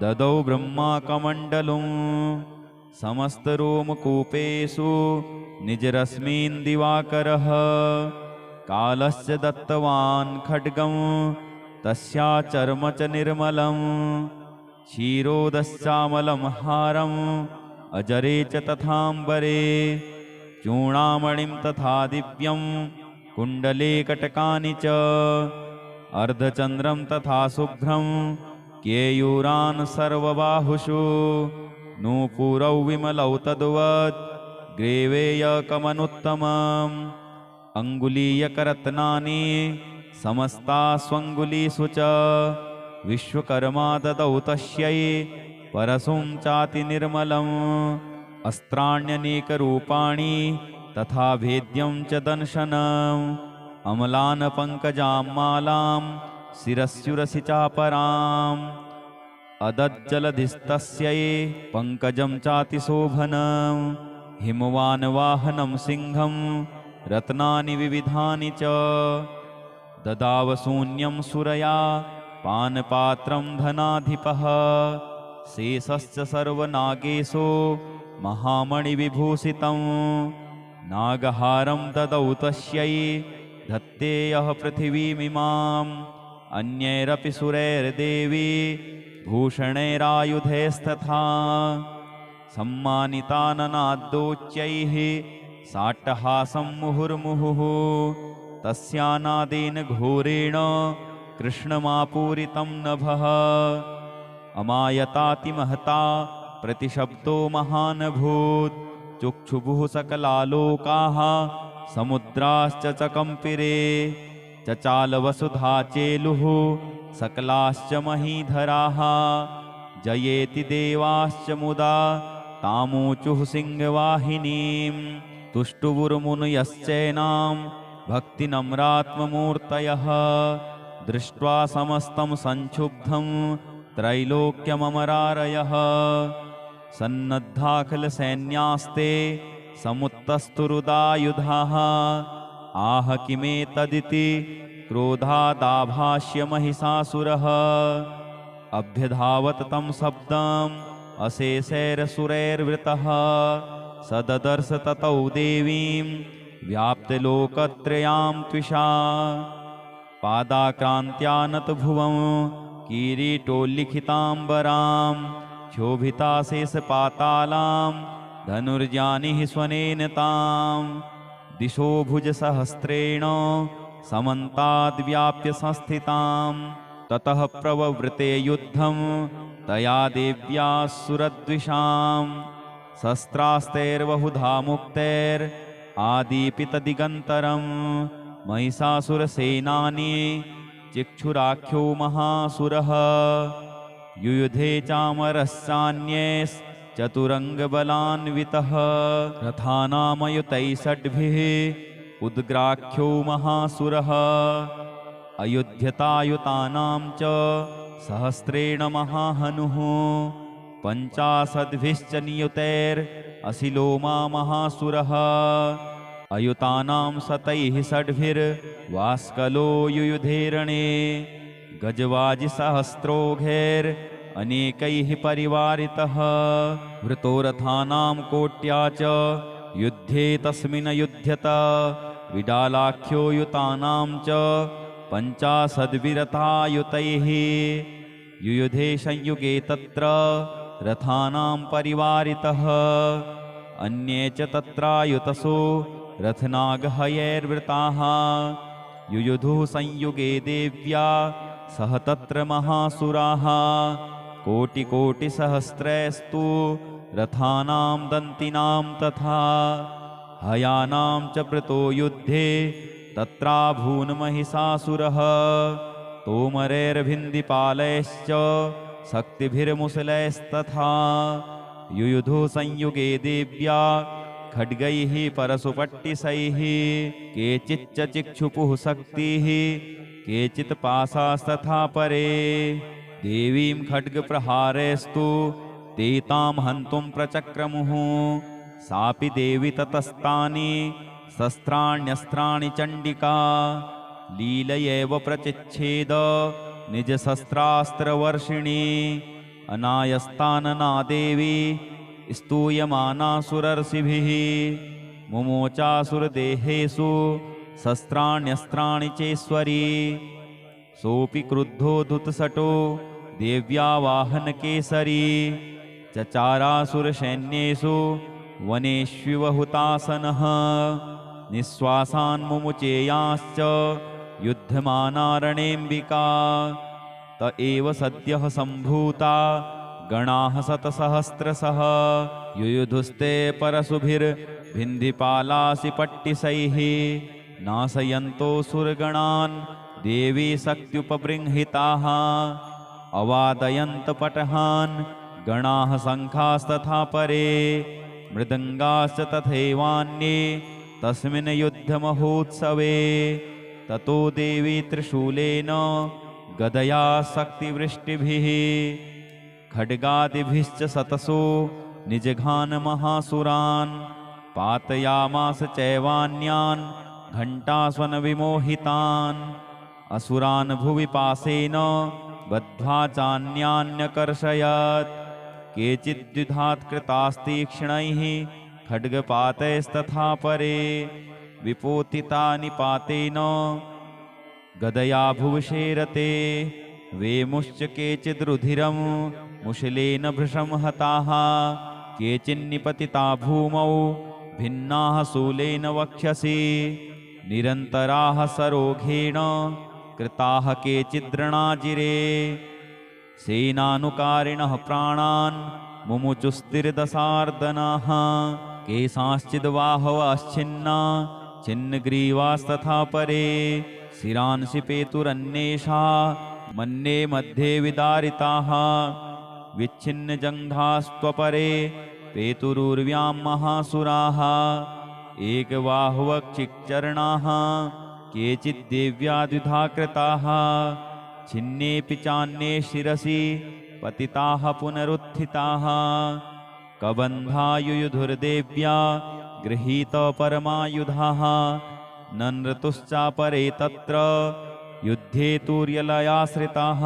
ददौ ब्रह्माकमण्डलुं। समस्तरोमकूपेषु निजरश्मीन् दिवाकरः। कालश्च दत्तवान् खड्गं तस्या चर्म च निर्मलम्। क्षीरोदश्चामलं हारम् अजरे च तथाम्बरे। चूणामणिं तथा दिव्यं कुण्डले कटकानि च। अर्धचन्द्रं तथा शुभ्रं केयूरान् सर्वबाहुषु। नूपुरौ विमलौ तद्वत् ग्रेवेयकमनुत्तमम्। अङ्गुलीयकरत्नानि समस्तास्वङ्गुलीषु च। विश्वकर्मा ददौ तस्यै परशुं चातिनिर्मलम्। अस्त्राण्यनेकरूपाणि तथा भेद्यं च दंशनम्। अमलान् पङ्कजां मालां शिरस्युरसि चापराम्। अदज्जलधिस्तस्यै पङ्कजं चातिशोभनम्। हिमवान् वाहनं सिंहं रत्नानि विविधानि च। ददाव शून्यं सुरया पानपात्रं धनाधिपः। शेषश्च सर्वनागेशो महामणिविभूषितं। नागहारं ददौ तस्यै धत्तेयः पृथिवीमिमाम्। अन्यैरपि सुरैर्देवी भूषणैरायुधैस्तथा। सम्मानिताननादोच्चैः साट्टहासं मुहुर्मुहुः। तस्यानादेन घोरेण कृष्णमापूरितं नभः। अमायतातिमहता प्रतिशब्दो महानभूत्। चुक्षुभुः सकलालोकाः समुद्राश्च चकम्पिरे। चचालवसुधा चेलुः सकलाश्च महीधराः। जयेति देवाश्च मुदा तामूचुः सिंहवाहिनीं। तुष्टुवुर्मुनयश्चैनां भक्तिनम्रात्ममूर्तयः। दृष्ट्वा समस्तं संक्षुब्धं त्रैलोक्यममरारयः। सन्नद्धाखिलसैन्यास्ते समुत्तस्तुरुदायुधाः। आह किमेतदिति क्रोधादाभाष्य महिषासुरः। अभ्यधावत तं शब्दम् अशेषैरसुरैर्वृतः। सददर्श ततौ देवीं व्याप्तलोकत्रयां त्विषा पादाक्रान्त्यानतभुवं किरीटोल्लिखिताम्बरां क्षोभिताशेषपातालां धनुर्जानिः स्वनेन तां दिशो भुजसहस्रेण समन्ताद्व्याप्य संस्थितां ततः प्रववृते युद्धं तया देव्या सुरद्विषां शस्त्रास्त्रैर्बहुधा मुक्तैरादीपितदिगन्तरं महिषासुरसेनानी चिक्षुराख्यो महासुरः युयुधे चामरश्चान्यैश्चतुरङ्गबलान्वितः रथानामयुतैः षड्भिः उद्ग्राख्यो महासुरः अयुध्यतायुतानां च सहस्रेण महाहनुः पञ्चाशद्भिश्च नियुतैरसिलोमा महासुरः अयुतानां शतैः षड्भिर्वास्कलो युयुधेरणे गजवाजिसहस्रोघैरनेकैः परिवारितः वृतो रथानां कोट्या च युद्धे तस्मिन् युध्यत विडालाख्यो युतानां च पञ्चाशद्विरथायुतैः युयुधे संयुगे तत्र रथानां परिवारितः अन्ये च तत्रायुतसो रथनागहयैर्वृताः युयुधुः संयुगे देव्या सह तत्र महासुराः कोटिकोटिसहस्रैस्तु रथानां दन्तिनां तथा हयानां च प्रतो युद्धे तत्राभून्महिषासुरः तोमरैर्भिन्दिपालैश्च शक्तिभिर्मुसलैस्तथा युयुधुः संयुगे देव्या खड्गैः परशुपट्टिसैः केचिच्च चिक्षुपुः शक्तिः केचित् पाशास्तथा परे देवीं खड्गप्रहारैस्तु ते तां हन्तुं प्रचक्रमुः सापि देवी ततस्तानि शस्त्राण्यस्त्राणि चण्डिका लीलयैव प्रचिच्छेद निजशस्त्रास्त्रवर्षिणी अनायस्तानना देवी स्तूयमानासुरर्षिभिः मुमोचासुरदेहेषु शस्त्राण्यस्त्राणि चेश्वरी सोऽपि क्रुद्धो धुतसटो देव्या वाहनकेसरी चचारासुरसैन्येषु वनेष्विव हुतासनः निःश्वासान् मुमुचेयांश्च युध्यमानारणेऽम्बिका त एव सद्यः सम्भूता गणाः शतसहस्रशः युयुधुस्ते परशुभिर्भिन्धिपालासिपट्टिसैः नाशयन्तो सुरगणान् देवी शक्त्युपबृंहिताः अवादयन्तपटहान् गणाः शङ्खास्तथा परे मृदङ्गाश्च तथैवान्ये तस्मिन् युद्धमहोत्सवे ततो देवी त्रिशूलेन गदया शक्तिवृष्टिभिः खड्गादिभिश्च शतसो निजघान् महासुरान् पातयामास चैवान्यान् घण्टास्वनविमोहितान् असुरान् भुवि पाशेन बद्ध्वा चान्यान्यकर्षयत् केचिद्युधात्कृतास्तीक्ष्णैः खड्गपातैस्तथा परे विपोतितानि पातेन गदया भुवशेरते वेमुश्च केचिद्रुधिरं मुशलेन भृशं हताः केचिन्निपतिता भूमौ भिन्नाः शूलेन वक्ष्यसि निरन्तराः सरोघेण कृताः केचिद्रणाजिरे सेनानुकारिणः प्राणान् मुमुचुस्तिर्दशार्दनाः केशांश्चिद्बाहवश्छिन्ना छिन्नग्रीवास्तथा परे शिरांसि पेतुरन्येषा मन्ये मध्ये विदारिताः विच्छिन्नजङ्घास्त्वपरे पेतुरुर्व्यां महासुराः एकबाहुवक्षिक्चरणाः केचिद्देव्या द्विधा कृताः छिन्नेऽपि चान्ये शिरसि पतिताः पुनरुत्थिताः कबन्धा युयुधुर्देव्या गृहीतपरमायुधाः ननृतुश्चापरे तत्र युद्धे तूर्यलयाश्रिताः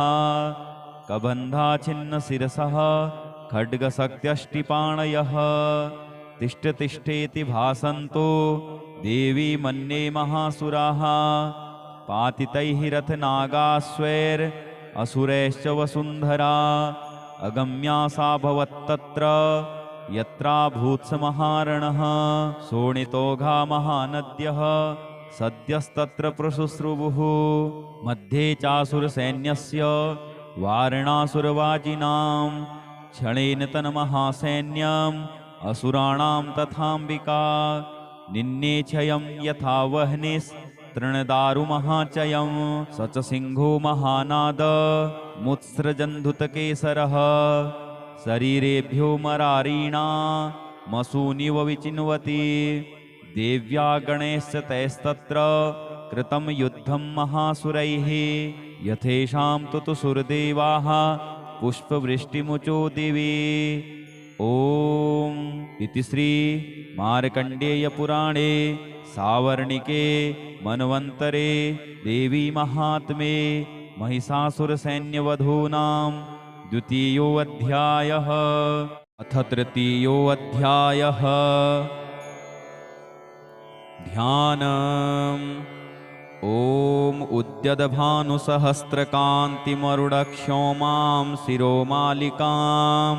कबन्धा छिन्नशिरसः खड्गशक्त्यष्टिपाणयः तिष्ठ तिष्ठेति भासन्तो देवी मन्ये महासुराः पातितैः रथनागाश्वैरसुरैश्च वसुन्धरा अगम्या सा भवत्तत्र यत्राभूत्स महारणः शोणितोघा महानद्यः सद्यस्तत्र प्रशुश्रुवुः मध्ये चासुरसैन्यस्य वारणासुरवाजिनां क्षणेन तन्महासैन्यम् असुराणां तथाम्बिका निन्नेच्छयं यथा वह्निस्तृणदारुमहाचयं स च सिंहो महानाद मुत्सृजन्धुतकेसरः शरीरेभ्यो मरारीणा मसूनिव विचिन्वति देव्या गणैश्च तैस्तत्र कृतं युद्धं महासुरैः यथेषां तु सुरदेवाः पुष्पवृष्टिमुचो दिवि। ओम इति श्री मार्कंडेय पुराणे सावर्णिके मनवंतरे देवी महात्म्ये महिषासुर सैन्यवधूनां द्वितीयोऽध्यायः। अथ तृतीयोऽध्यायः। ध्यानम्। ओम उद्यद्भानुसहस्रकान्तिमरुडक्षोमां शिरोमालिकां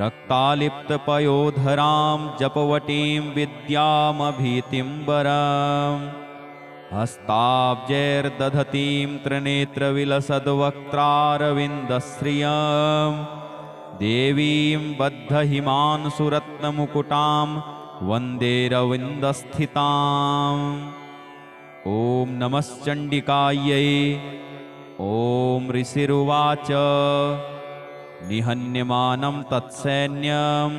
रक्तालिप्तपयोधरां जपवटीं विद्यामभीतिम्बरम् हस्ताब्जैर्दधतीं त्रिनेत्रविलसद्वक्त्रारविन्दश्रियं देवीं बद्धहिमांशुरत्नमुकुटां वन्देरविन्दस्थिताम्। ॐ नमश्चण्डिकायै। ॐ ऋषिरुवाच निहन्यमानं तत्सैन्यम्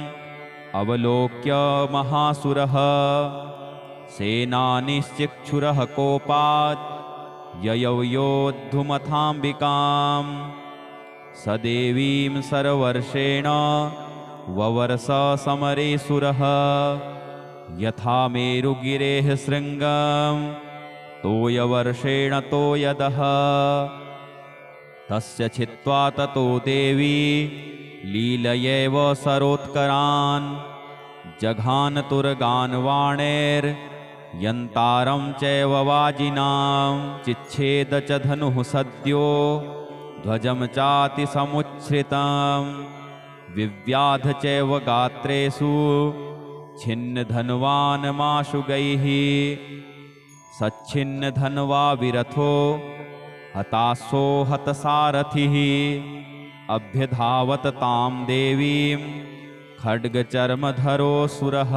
अवलोक्य महासुरः सेनानिश्चिक्षुरः कोपात् ययौ योद्धुमथाम्बिकां स देवीं सर्वर्षेण ववर्ष समरे सुरः यथा मेरुगिरेः शृङ्गं तोयवर्षेण तोयदः तस्य छित्त्वा ततो देवी लीलयैव सरोत्करान् जघानतुरगान् वाणैर्यन्तारं चैव वाजिनां चिच्छेद च धनुः सद्यो ध्वजं चातिसमुच्छ्रितं विव्याध चैव गात्रेषु छिन्नधन्वान् माशुगैः सच्छिन्नधन्वा विरथो हताशो हतसारथिः अभ्यधावत तां देवीं खड्गचर्मधरोऽसुरः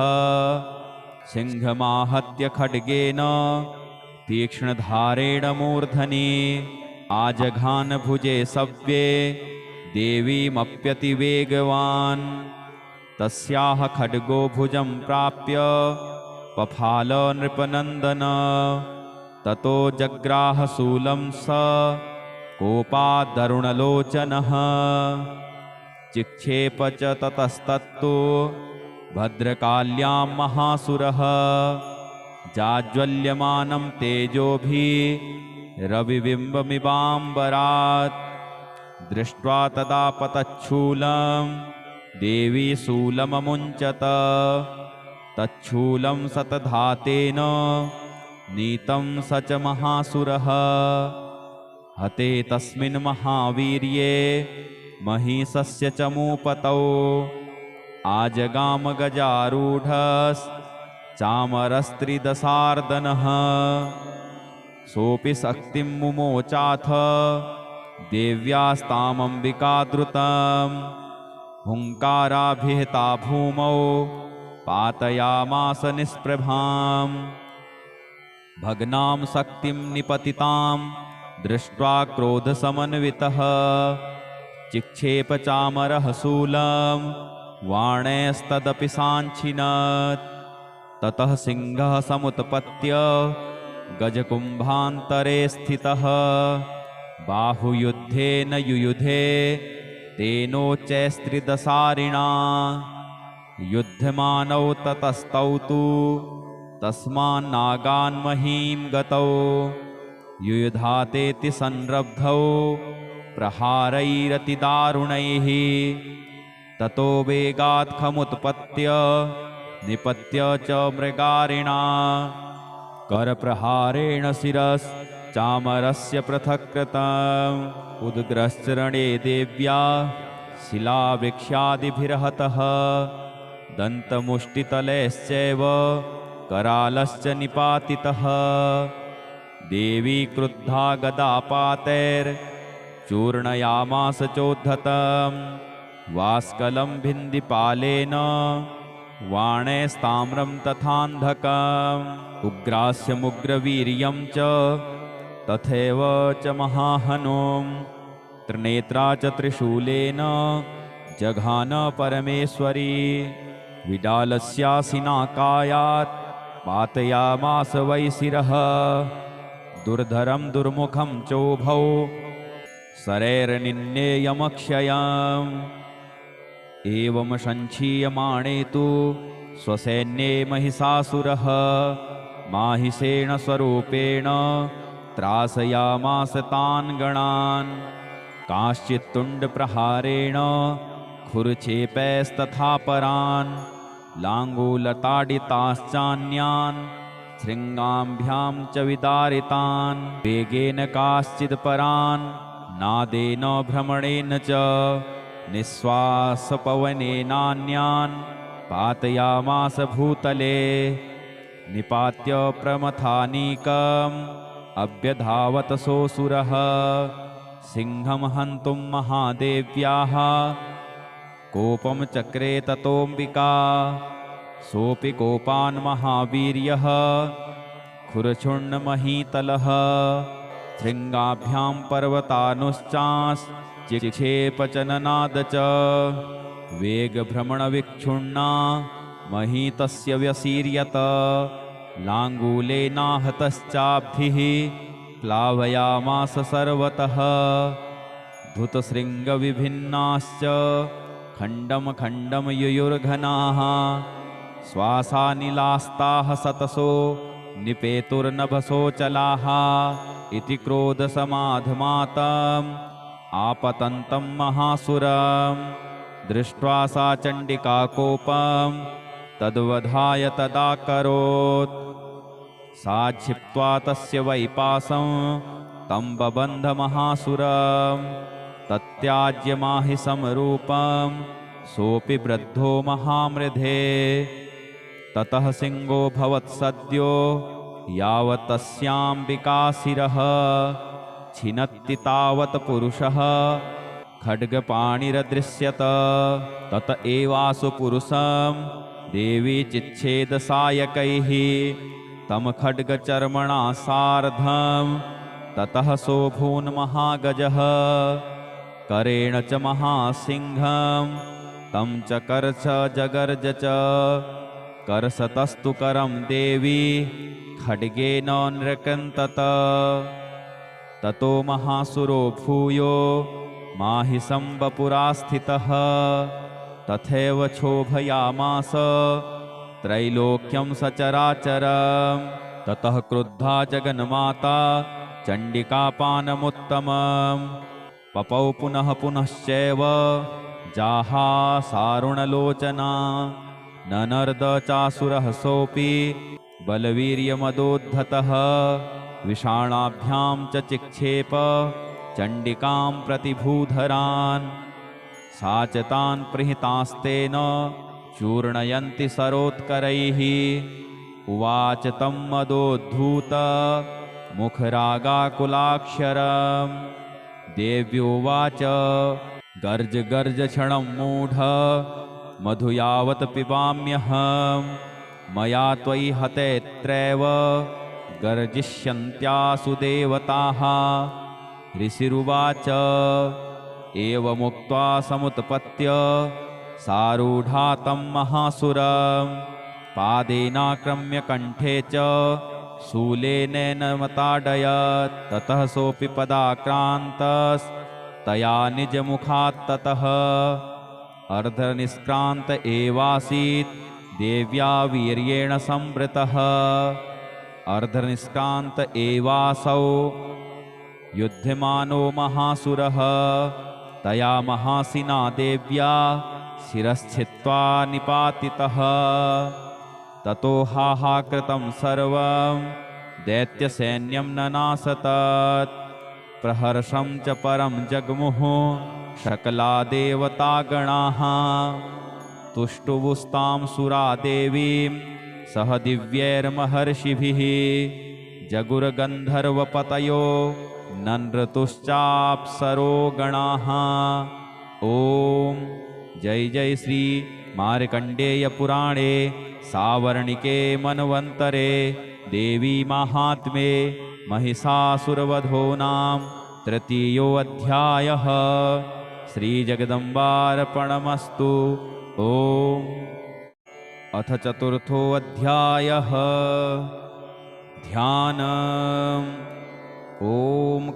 सिंहमाहत्य खड्गेन तीक्ष्णधारेण मूर्धनि आजघान भुजे सव्ये देवीमप्यतिवेगवान् तस्याः खड्गो भुजं प्राप्य पफाल नृपनन्दन ततो जग्राह शूलं स कोपादरुणलोचनः चिक्षेप च ततस्तत्तु भद्रकाल्यां महासुरः जाज्वल्यमानं तेजोभिरविबिम्बमिवाम्बरात् दृष्ट्वा तदा पतच्छूलं देवी शूलममुञ्चत तच्छूलं शतधातेन नीतं स च महासुरः हते तस्मिन् महावीर्ये महिषस्य चमूपतौ आजगाम गजारूढश्चामरस्त्रिदशार्दनः सोऽपि शक्तिं मुमोचाथ देव्यास्तामम्बिकाद्रुतं हुङ्काराभिहिता भूमौ पातयामास निष्प्रभां भग्नां शक्तिं निपतितां दृष्ट्वा क्रोधसमन्वितः चिक्षेप चामरः शूलं वाणैस्तदपि साञ्छिनत् ततः सिंहः समुत्पत्य गजकुम्भान्तरे स्थितः बाहुयुद्धेन युयुधे तेनोच्चैस्त्रिदशारिणा युध्यमानौ ततस्तौ तु तस्मान्नागान्महीं गतौ युयुधातेति संरब्धौ प्रहारैरतिदारुणैः ततो वेगात् खमुत्पत्य निपत्य च मृगारिणा करप्रहारेण शिरश्चामरस्य पृथक् कृतम् उद्ग्रश्चरणे देव्या शिलावृक्षादिभिर्हतः दन्तमुष्टितलैश्चैव करालश्च निपातितः देवी क्रुद्धा गदापातैर्चूर्णयामास चोद्धतं वास्कलं भिन्दिपालेन वाणैस्ताम्रं तथान्धकम् उग्रास्यमुग्रवीर्यं च तथैव च महाहनुं त्रिनेत्रा च त्रिशूलेन जघान परमेश्वरी विडालस्यासिनाकायात् पातयामास वै शिरः दुर्धरं दुर्मुखं चोभौ शरैर्निन्नेयमक्षयम् एवं सञ्चीयमाणे तु स्वसैन्ये महिषासुरः माहिषेण स्वरूपेण त्रासयामास तान् गणान् काश्चित्तुण्डप्रहारेण खुरचेपैस्तथा परान् लाङ्गूलताडिताश्चान्यान् शृङ्गाभ्यां च विदारितान् वेगेन काश्चित् परान् नादेन भ्रमणेन च निःश्वासपवनेनान्यान् पातयामास भूतले निपात्य प्रमथानीकम् अभ्यधावत सोऽसुरः सिंहं हन्तुं महादेव्याः कोपं चक्रे ततोऽम्बिका सोऽपि कोपान् महावीर्यः खुरचूर्णमहीतलः शृङ्गाभ्यां पर्वतानुश्चाश्चिक्षेपचननाद च वेगभ्रमणविक्षुण्णा महीतस्य व्यसीर्यत लाङ्गूलेनाहतश्चाब्धिः प्लावयामास सर्वतः धृतशृङ्गविभिन्नाश्च खण्डं खण्डं युयुर्घनाः श्वासानिलास्ताः सतसो निपेतुर्नभसोचलाः इति क्रोधसमाधमातम् आपतन्तं महासुरं दृष्ट्वा सा चण्डिका कोपं तद्वधाय तदाकरोत् सा क्षिप्त्वा तस्य वैपासं तं बबन्ध महासुरं तत्याज्य माहिषं सोऽपि वृद्धो महामृधे ततः सिंहो भवत्सद्यो यावत् तस्याम्बिका शिरः छिनत्ति तावत् पुरुषः खड्गपाणिरदृश्यत तत एवासु पुरुषं देवी चिच्छेदसायकैः तं खड्गचर्मणा सार्धं ततः सोऽभून्महागजः करेण च महासिंहं तं च कर्ष जगर्ज च कर्षतस्तु करं देवी खड्गेन नृकन्तत ततो महासुरो भूयो माहिषं वपुरा स्थितः तथैव क्षोभयामास त्रैलोक्यं सचराचरं ततः क्रुद्धा जगन्माता चण्डिकापानमुत्तमं पपौ पुनः पुनश्चैव जाहा सारुणलोचना ननर्द चासुरः सोऽपि बलवीर्यमदोद्धतः विषाणाभ्यां च चिक्षेप चण्डिकां प्रतिभूधरान् सा च तान् प्रहितास्तेन चूर्णयन्ति सरोत्करैः उवाच तं मदोद्धूत मुखरागाकुलाक्षरम् देव्योवाच गर्ज गर्ज क्षणं मूढ मधु यावत् पिबाम्यहं मया त्वयि हतेऽत्रैव गर्जिष्यन्त्यासु देवताः ऋषिरुवाच एवमुक्त्वा समुत्पत्य सारूढा तं महासुरं पादेनाक्रम्य कण्ठे च शूलेनैनमताडयत् ततः सोऽपि पदाक्रान्तस्तया निजमुखात् ततः अर्धनिष्क्रान्त एवासीत् देव्या वीर्येण संवृतः अर्धनिष्क्रान्त एवासौ युध्यमानो महासुरः तया महासिना देव्या शिरश्छित्त्वा निपातितः ततो हाहाकृतं सर्वं दैत्यसैन्यं ननासतत्। प्रहर्षं च परं जग्मुः सकला देवतागणाः। तुष्टुवुस्तां सुरा देवीं सह दिव्यैर्महर्षिभिः। जगुर्गन्धर्वपतयो ननृतुश्चाप्सरो गणाः। ॐ जय जय श्री मार्कण्डेय पुराणे सावर्णिके मन्वन्तरे देवी माहात्म्ये महिषासुरवधो नाम तृतीयोऽध्यायः। श्रीजगदम्बार्पणमस्तु। ॐ अथ चतुर्थोऽध्यायः। ध्यानम्। ॐ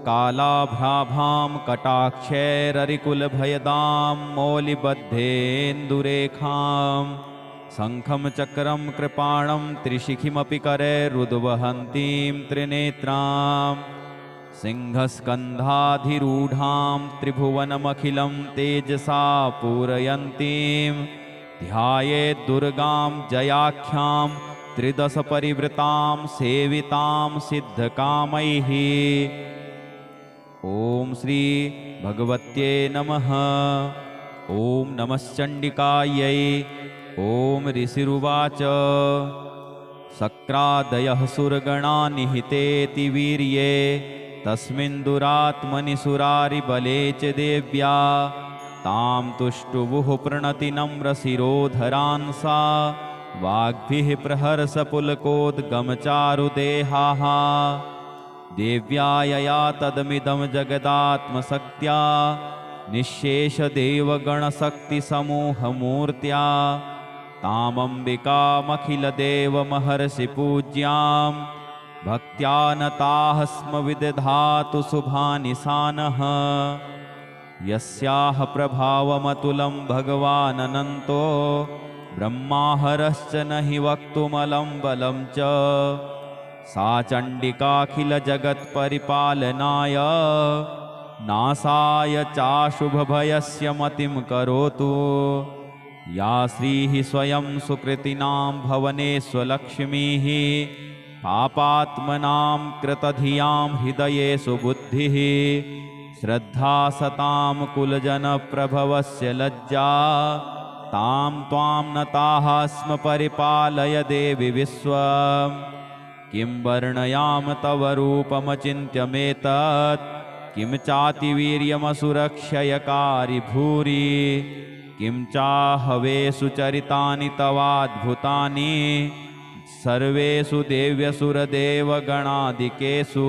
कालाभ्राभां कटाक्षैररिकुलभयदां मौलिबद्धेन्दुरेखां शङ्खं चक्रं कृपाणं त्रिशिखिमपि करैरुद्वहन्तीं त्रिनेत्रां सिंहस्कन्धाधिरूढां त्रिभुवनमखिलं तेजसा पूरयन्तीं ध्यायेद्दुर्गां जयाख्यां त्रिदशपरिवृतां सेवितां सिद्धकामैः। ॐ श्री भगवत्यै नमः। ॐ नमश्चण्डिकायै। ॐ ऋषिरुवाच शक्रादयः सुरगणा निहितेति वीर्ये तस्मिन् दुरात्मनि सुरारिबले च देव्या तां तुष्टुवुः प्रणति नम्रशिरोधरांसा वाग्भिः प्रहर्षपुलकोद्गमचारुदेहाः। देव्या यया तदमिदं जगदात्मशक्त्या निःशेषदेवगणशक्तिसमूहमूर्त्या तामम्बिकामखिलदेवमहर्षिपूज्यां भक्त्या नताः स्म विदधातु शुभानिशानः। यस्याः प्रभावमतुलं भगवानन्तो ब्रह्माहरश्च न हि वक्तुमलं बलं च सा चण्डिकाखिलजगत्परिपालनाय नासाय चाशुभभयस्य मतिं करोतु। या श्रीः स्वयं सुकृतिनां भवनेष्वलक्ष्मीः पापात्मनां कृतधियां हृदयेषु बुद्धिः श्रद्धा सतां कुलजनप्रभवस्य लज्जा तां त्वां नताः स्म परिपालय देवि विश्वम्। किं वर्णयाम तव रूपमचिन्त्यमेतत् किं चातिवीर्यमसुरक्षयकारि भूरि किं चाहवेषु चरितानि तवाद्भुतानि सर्वेषु देव्यसुरदेवगणादिकेषु।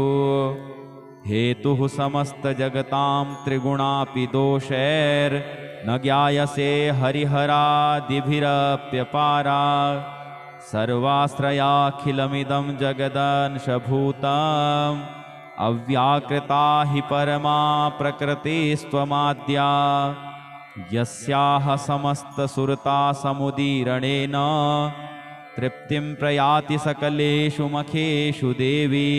हेतुः समस्तजगतां त्रिगुणापि दोषैर्न ज्ञायसे हरिहरादिभिरप्यपारा सर्वाश्रयाखिलमिदं जगदंशभूतम् अव्याकृता हि परमा प्रकृतिस्त्वमाद्या। यस्याः समस्तसुरता समुदीरणेन तृप्तिं प्रयाति सकलेषु मखेषु देवी।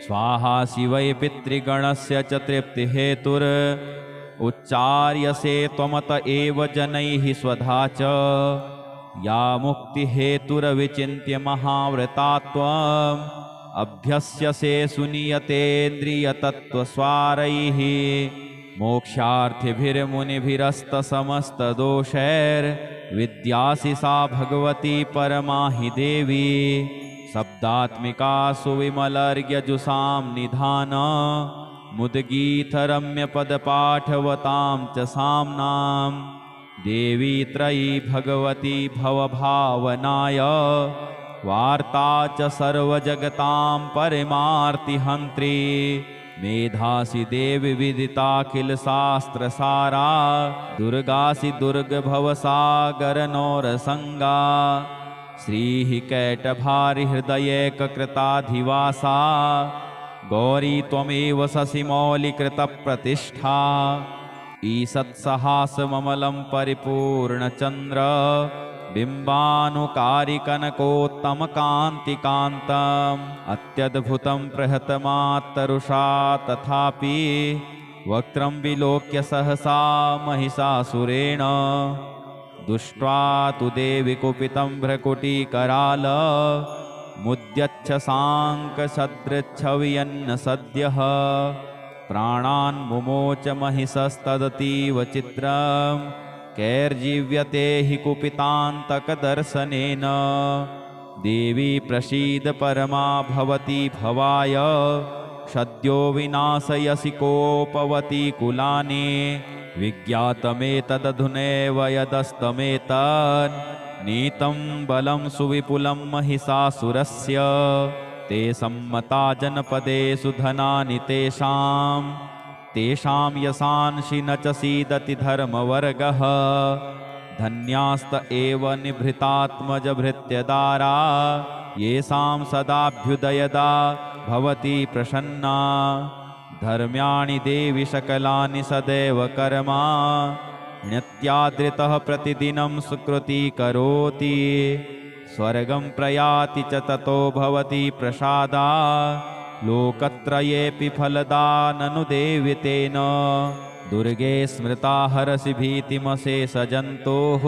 स्वाहा शिवै पितृगणस्य च तृप्तिहेतुर् उच्चार्यसे त्वमत एव जनैः स्वधा च। या मुक्तिहेतुरविचिन्त्य महाव्रता त्वम् अभ्यस्यसे सुनियतेन्द्रियतत्त्वस्वारैः मोक्षार्थिभिर्मुनिभिरस्तसमस्तदोषैर्विद्यासि सा भगवती परमा हि देवी। शब्दात्मिका सुविमलर्घ्यजुषां निधान मुद्गीतरम्यपदपाठवतां च साम्नां देवी त्रयी भगवती भवभावनाय वार्ता च सर्वजगतां परमार्तिहन्त्री। मेधासि देवी विदिताखिलशास्त्रसारा दुर्गासि दुर्गभवसागरनौरसङ्गा। श्रीः कैटभारिहृदयैककृताधिवासा गौरी त्वमेव शशिमौलिकृतप्रतिष्ठा। ईषत्सहासममलं परिपूर्णचन्द्र बिम्बानुकारिकनकोत्तमकान्तिकान्तम् अत्यद्भुतं प्रहतमात्तरुषा तथापि वक्त्रं विलोक्य सहसा महिषासुरेण दुष्ट्वा तु देवि कुपितं भ्रकुटीकराल मुद्यच्छशाङ्कसदृच्छवियन्न सद्यः प्राणान् मुमोच महिषस्तदतीव चित्रम् कैर्जीव्यते हि कुपितान्तकदर्शनेन देवी प्रसीद परमा भवती भवाय सद्यो विनाशयसि कोपवती कुलानि विज्ञातमेतदधुनैव यदस्तमेतन् नीतं बलं सुविपुलं महिषासुरस्य ते सम्मता जनपदेषु धनानि तेषां यशांसि न च सीदति धर्मवर्गः धन्यास्त एव निभृतात्मजभृत्यदारा येषां सदाभ्युदयदा भवति प्रसन्ना धर्म्याणि देवि सकलानि सदैव कर्मा ण्यत्यादृतः प्रतिदिनं सुकृती करोति स्वर्गं प्रयाति च ततो भवति प्रसादा लोकत्रयेऽपि फलदा ननु देवि तेन दुर्गे स्मृता हरसि भीतिमशेषजन्तोः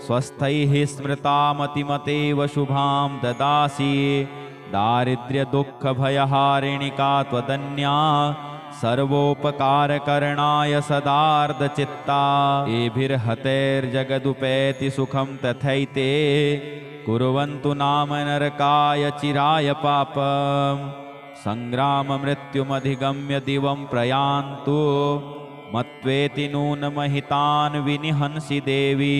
स्वस्थैः स्मृता मतिमतेव शुभां ददासि दारिद्र्यदुःखभयहारिणि का त्वदन्या सर्वोपकारकरणाय सदार्धचित्ता एभिर्हतैर्जगदुपैति सुखं तथैते कुर्वन्तु नाम नरकाय चिराय पापम् सङ्ग्राममृत्युमधिगम्य दिवं प्रयान्तु मत्वेति नूनमहितान् विनिहंसि देवी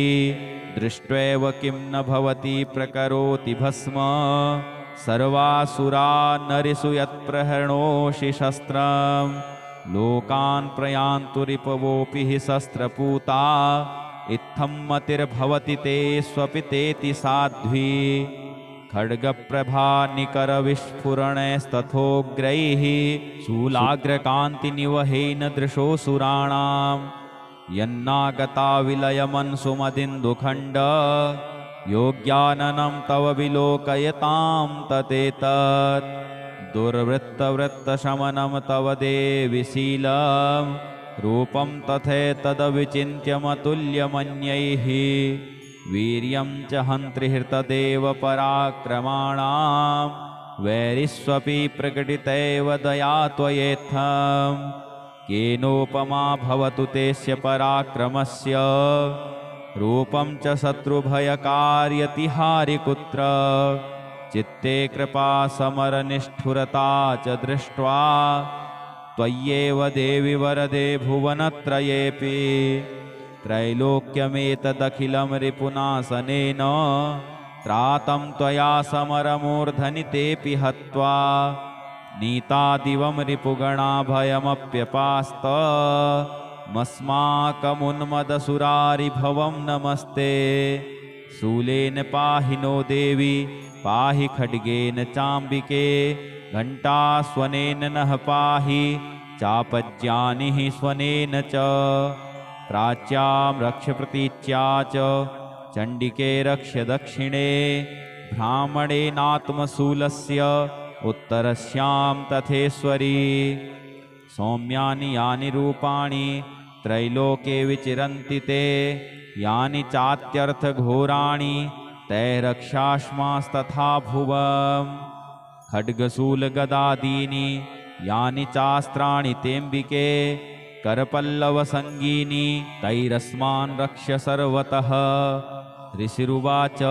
दृष्ट्वैव किं न भवति प्रकरोति भस्म सर्वासुरा नरिषु यत्प्रहरणोषि शस्त्रम् लोकान् प्रयान्तु रिपवोऽपि हि शस्त्रपूता इत्थं मतिर्भवति ते स्वपि तेति साध्वी खड्गप्रभानिकरविस्फुरणैस्तथोग्रैः शूलाग्रकान्तिनिवहेन दृशोऽसुराणां यन्नागता विलयमन्सुमदिन्दुखण्ड योग्याननं तव विलोकयतां ततेतत् दुर्वृत्तवृत्तशमनं तव देवि शीलं रूपं तथैतदविचिन्त्यमतुल्यमन्यैः वीर्यं च हन्त्रिहृतदेव पराक्रमाणां वैरिष्वपि प्रकटितैव दया त्वयेत्थं केनोपमा भवतु तेस्य पराक्रमस्य रूपं च शत्रुभयकार्यतिहारि कुत्र चित्ते कृपा समरनिष्ठुरता च दृष्ट्वा त्वय्येव देवि वरदे भुवनत्रयेऽपि त्रैलोक्यमेतदखिलं रिपुनाशनेन त्रातं त्वया समरमूर्धनि तेऽपि हत्वा नीता दिवं रिपुगणाभयमप्यपास्त मस्माकमुन्मदसुरारिभवं नमस्ते शूलेन पाहि नो देवी पाहि खड्गेन चाम्बिके घण्टास्वनेन नः पाहि चापज्यानिः स्वनेन च प्राच्यां रक्ष प्रतीच्या च चण्डिके रक्ष दक्षिणे ब्राह्मणेनात्मशूलस्य उत्तरस्यां तथेश्वरी सौम्यानि यानि रूपाणि त्रैलोके विचिरन्ति ते यानि चात्यर्थघोराणि तैरक्षाश्मास्तथा भुवम् खड्गशूलगदादीनि यानि चास्त्राणि तेऽम्बिके करपल्लवसङ्गीनि तैरस्मान् रक्ष्य सर्वतः ऋषिरुवाच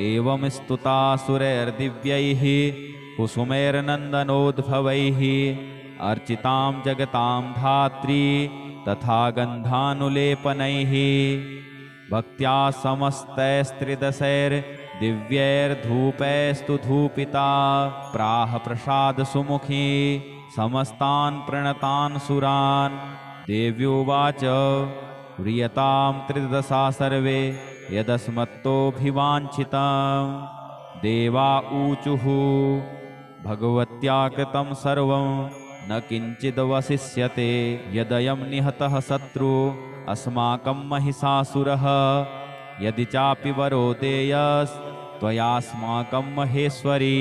एवं स्तुता सुरैर्दिव्यैः कुसुमैर्नन्दनोद्भवैः अर्चितां जगतां धात्री तथा गन्धानुलेपनैः भक्त्या समस्तैस्त्रिदशैर्दिव्यैर्धूपैस्तु धूपिता प्राह प्रसादसुमुखी समस्तान् प्रणतान् सुरान् देव्योवाच व्रियतां त्रिदशा सर्वे यदस्मत्तोऽभिवाञ्छितं देवा ऊचुः भगवत्या कृतं सर्वं न किञ्चिदवशिष्यते यदयं निहतः शत्रु अस्माकं महिषासुरः यदि चापि वरो देयस्त्वयास्माकं महेश्वरी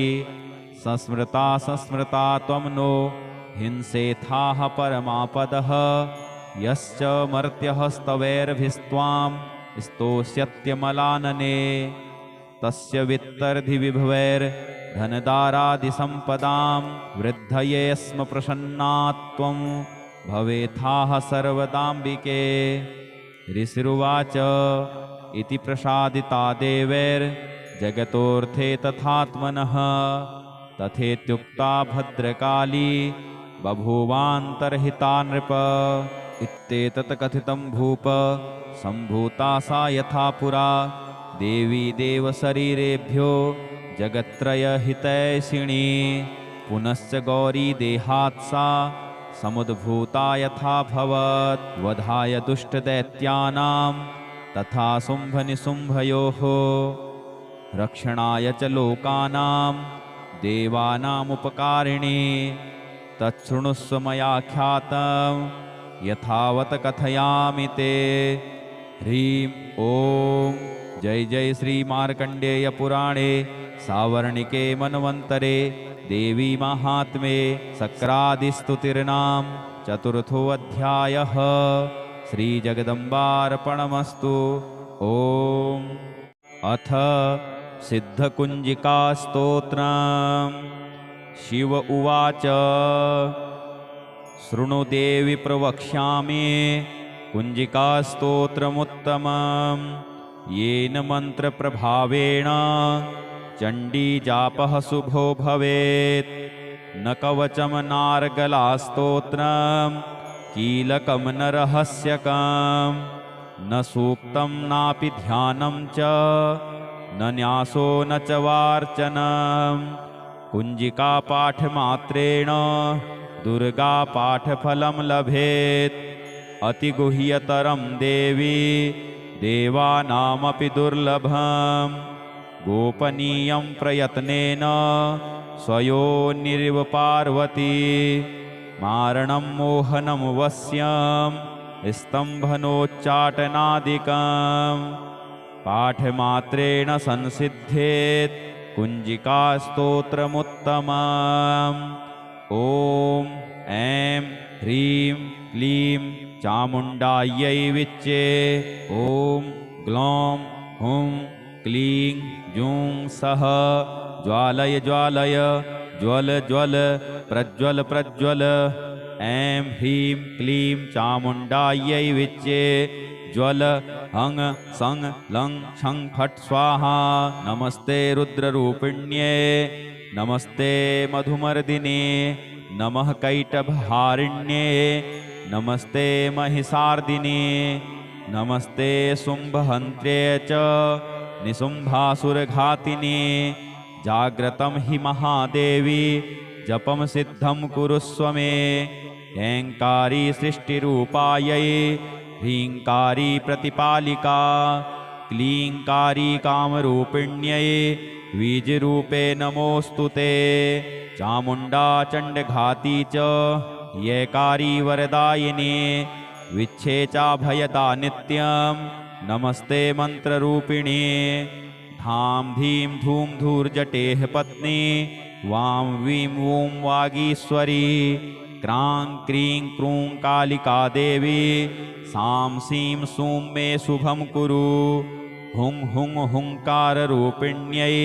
संस्मृता त्वं नो हिंसेथाः परमापदः यश्च मर्त्यः स्तवैर्भिस्त्वां स्तोष्यत्यमलानने तस्य वित्तर्धिविभवैर्धनदारादिसम्पदां वृद्धये स्म प्रसन्नात्वं भवेथाः सर्वदाम्बिके। ऋषिरुवाच इति प्रसादिता देवैर्जगतोऽर्थे तथात्मनः तथेत्युक्ता भद्रकाली बभूवान्तर्हिता नृप। इत्येतत् कथितं भूप सम्भूता सा यथा पुरा देवी देवशरीरेभ्यो जगत्त्रयहितैषिणी। पुनश्च गौरी देहात् सा समुद्भूता यथाभवत् वधाय दुष्टदैत्यानां तथा शुम्भनिशुम्भयोः रक्षणाय च लोकानां देवानामुपकारिणी। तच्छृणुस्व मया ख्यातं यथावत् कथयामि ते। ह्रीं ॐ जय जय श्री मार्कण्डेय पुराणे सावर्णिके मन्वन्तरे देवी महात्म्ये सक्रादिस्तुतिर्नाम चतुर्थोऽध्यायः। श्री जगदम्बार्पणमस्तु। ॐ अथ सिद्धकुञ्जिका स्तोत्रम्। शिव उवाच शृणु देवि प्रवक्ष्यामि कुञ्जिका स्तोत्रमुत्तमम् येन मन्त्रप्रभावेण चण्डी जापः शुभो भवेत्। न कवचं नार्गलास्तोत्रं कीलकं न रहस्यकं न सूक्तं नापि ध्यानं च न न्यासो न च वार्चनं। कुञ्जिका पाठमात्रेण दुर्गा पाठफलं लभेत्। अतिगुह्यतरं देवी देवानामपि दुर्लभम् गोपनीयं प्रयत्नेन स्वयोनिरिव पार्वती। मारणं मोहनं वश्यं स्तम्भनोच्चाटनादिकं पाठमात्रेण संसिद्धेत् कुञ्जिका स्तोत्रमुत्तमम्। ॐ ऐं ह्रीं क्लीं चामुण्डायै विच्चे। ॐ ग्लौं हुं क्लीं जूं सः ज्वालय ज्वालय ज्वल ज्वल प्रज्वल प्रज्वल। ऐं ह्रीं क्लीं चामुण्डायै विच्चे ज्वल हं सं लं छं फट् स्वाहा। नमस्ते रुद्ररूपिण्ये नमस्ते मधुमर्दिने नमः कैटभहारिण्ये नमस्ते महिषार्दिने नमस्ते शुम्भहन्त्रे च निशुम्भासुरघातिने। जाग्रतं हि महादेवी जपं सिद्धं कुरुस्व मे। ऐङ्कारी सृष्टिरूपायै ह्रीङ्कारी प्रतिपालिका क्लीङ्कारी कामरूपिण्यै बीजरूपे नमोऽस्तु ते। चामुण्डा चण्डघाती च येकारी वरदायिनी विच्छेचाभयदा नित्यं नमस्ते मन्त्ररूपिणी। धां धीं धूं धूर्जटेः पत्नी वां वीं वूं वागीश्वरी। क्रां क्रीं क्रूं कालिका देवी सां सीं सूं मे शुभं कुरु। हुं हुं हुंकाररूपिण्यै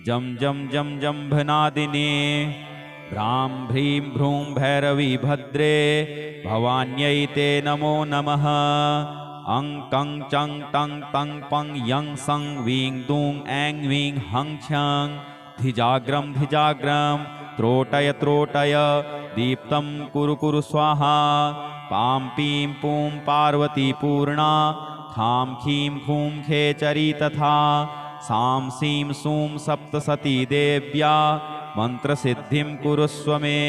जं जं जं जम्भनादिनी। भ्रां भ्रीं भ्रूं भैरवी भद्रे भवान्यै ते नमो नमः। अं कं चं तं तं पं यं सं वीं दूं ऐं वीं हं छं। धिजाग्रं धिजाग्रं त्रोटय त्रोटय दीप्तं कुरु कुरु स्वाहा। पां पीं पूं पार्वती पूर्णा खां खीं खूं खेचरी तथा। सां सीं सूं सप्तसती देव्या मन्त्रसिद्धिं कुरुस्व मे।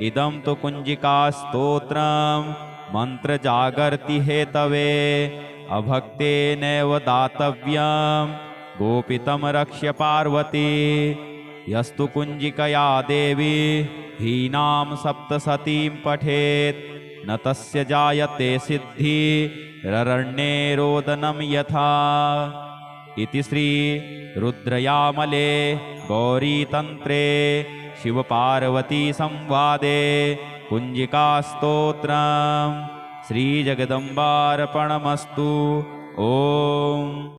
इदं तु कुञ्जिका स्तोत्रं मन्त्रजागर्ति हेतवे। अभक्तेनैव दातव्यं गोपितं रक्ष्य पार्वती। यस्तु कुञ्जिकया देवी हीनां सप्तसतीं पठेत् न तस्य जायते सिद्धिररण्ये रोदनं यथा। इति श्री रुद्रयामले गौरीतन्त्रे शिवपार्वती संवादे कुञ्जिका स्तोत्रम्। श्रीजगदम्बार्पणमस्तु। ॐ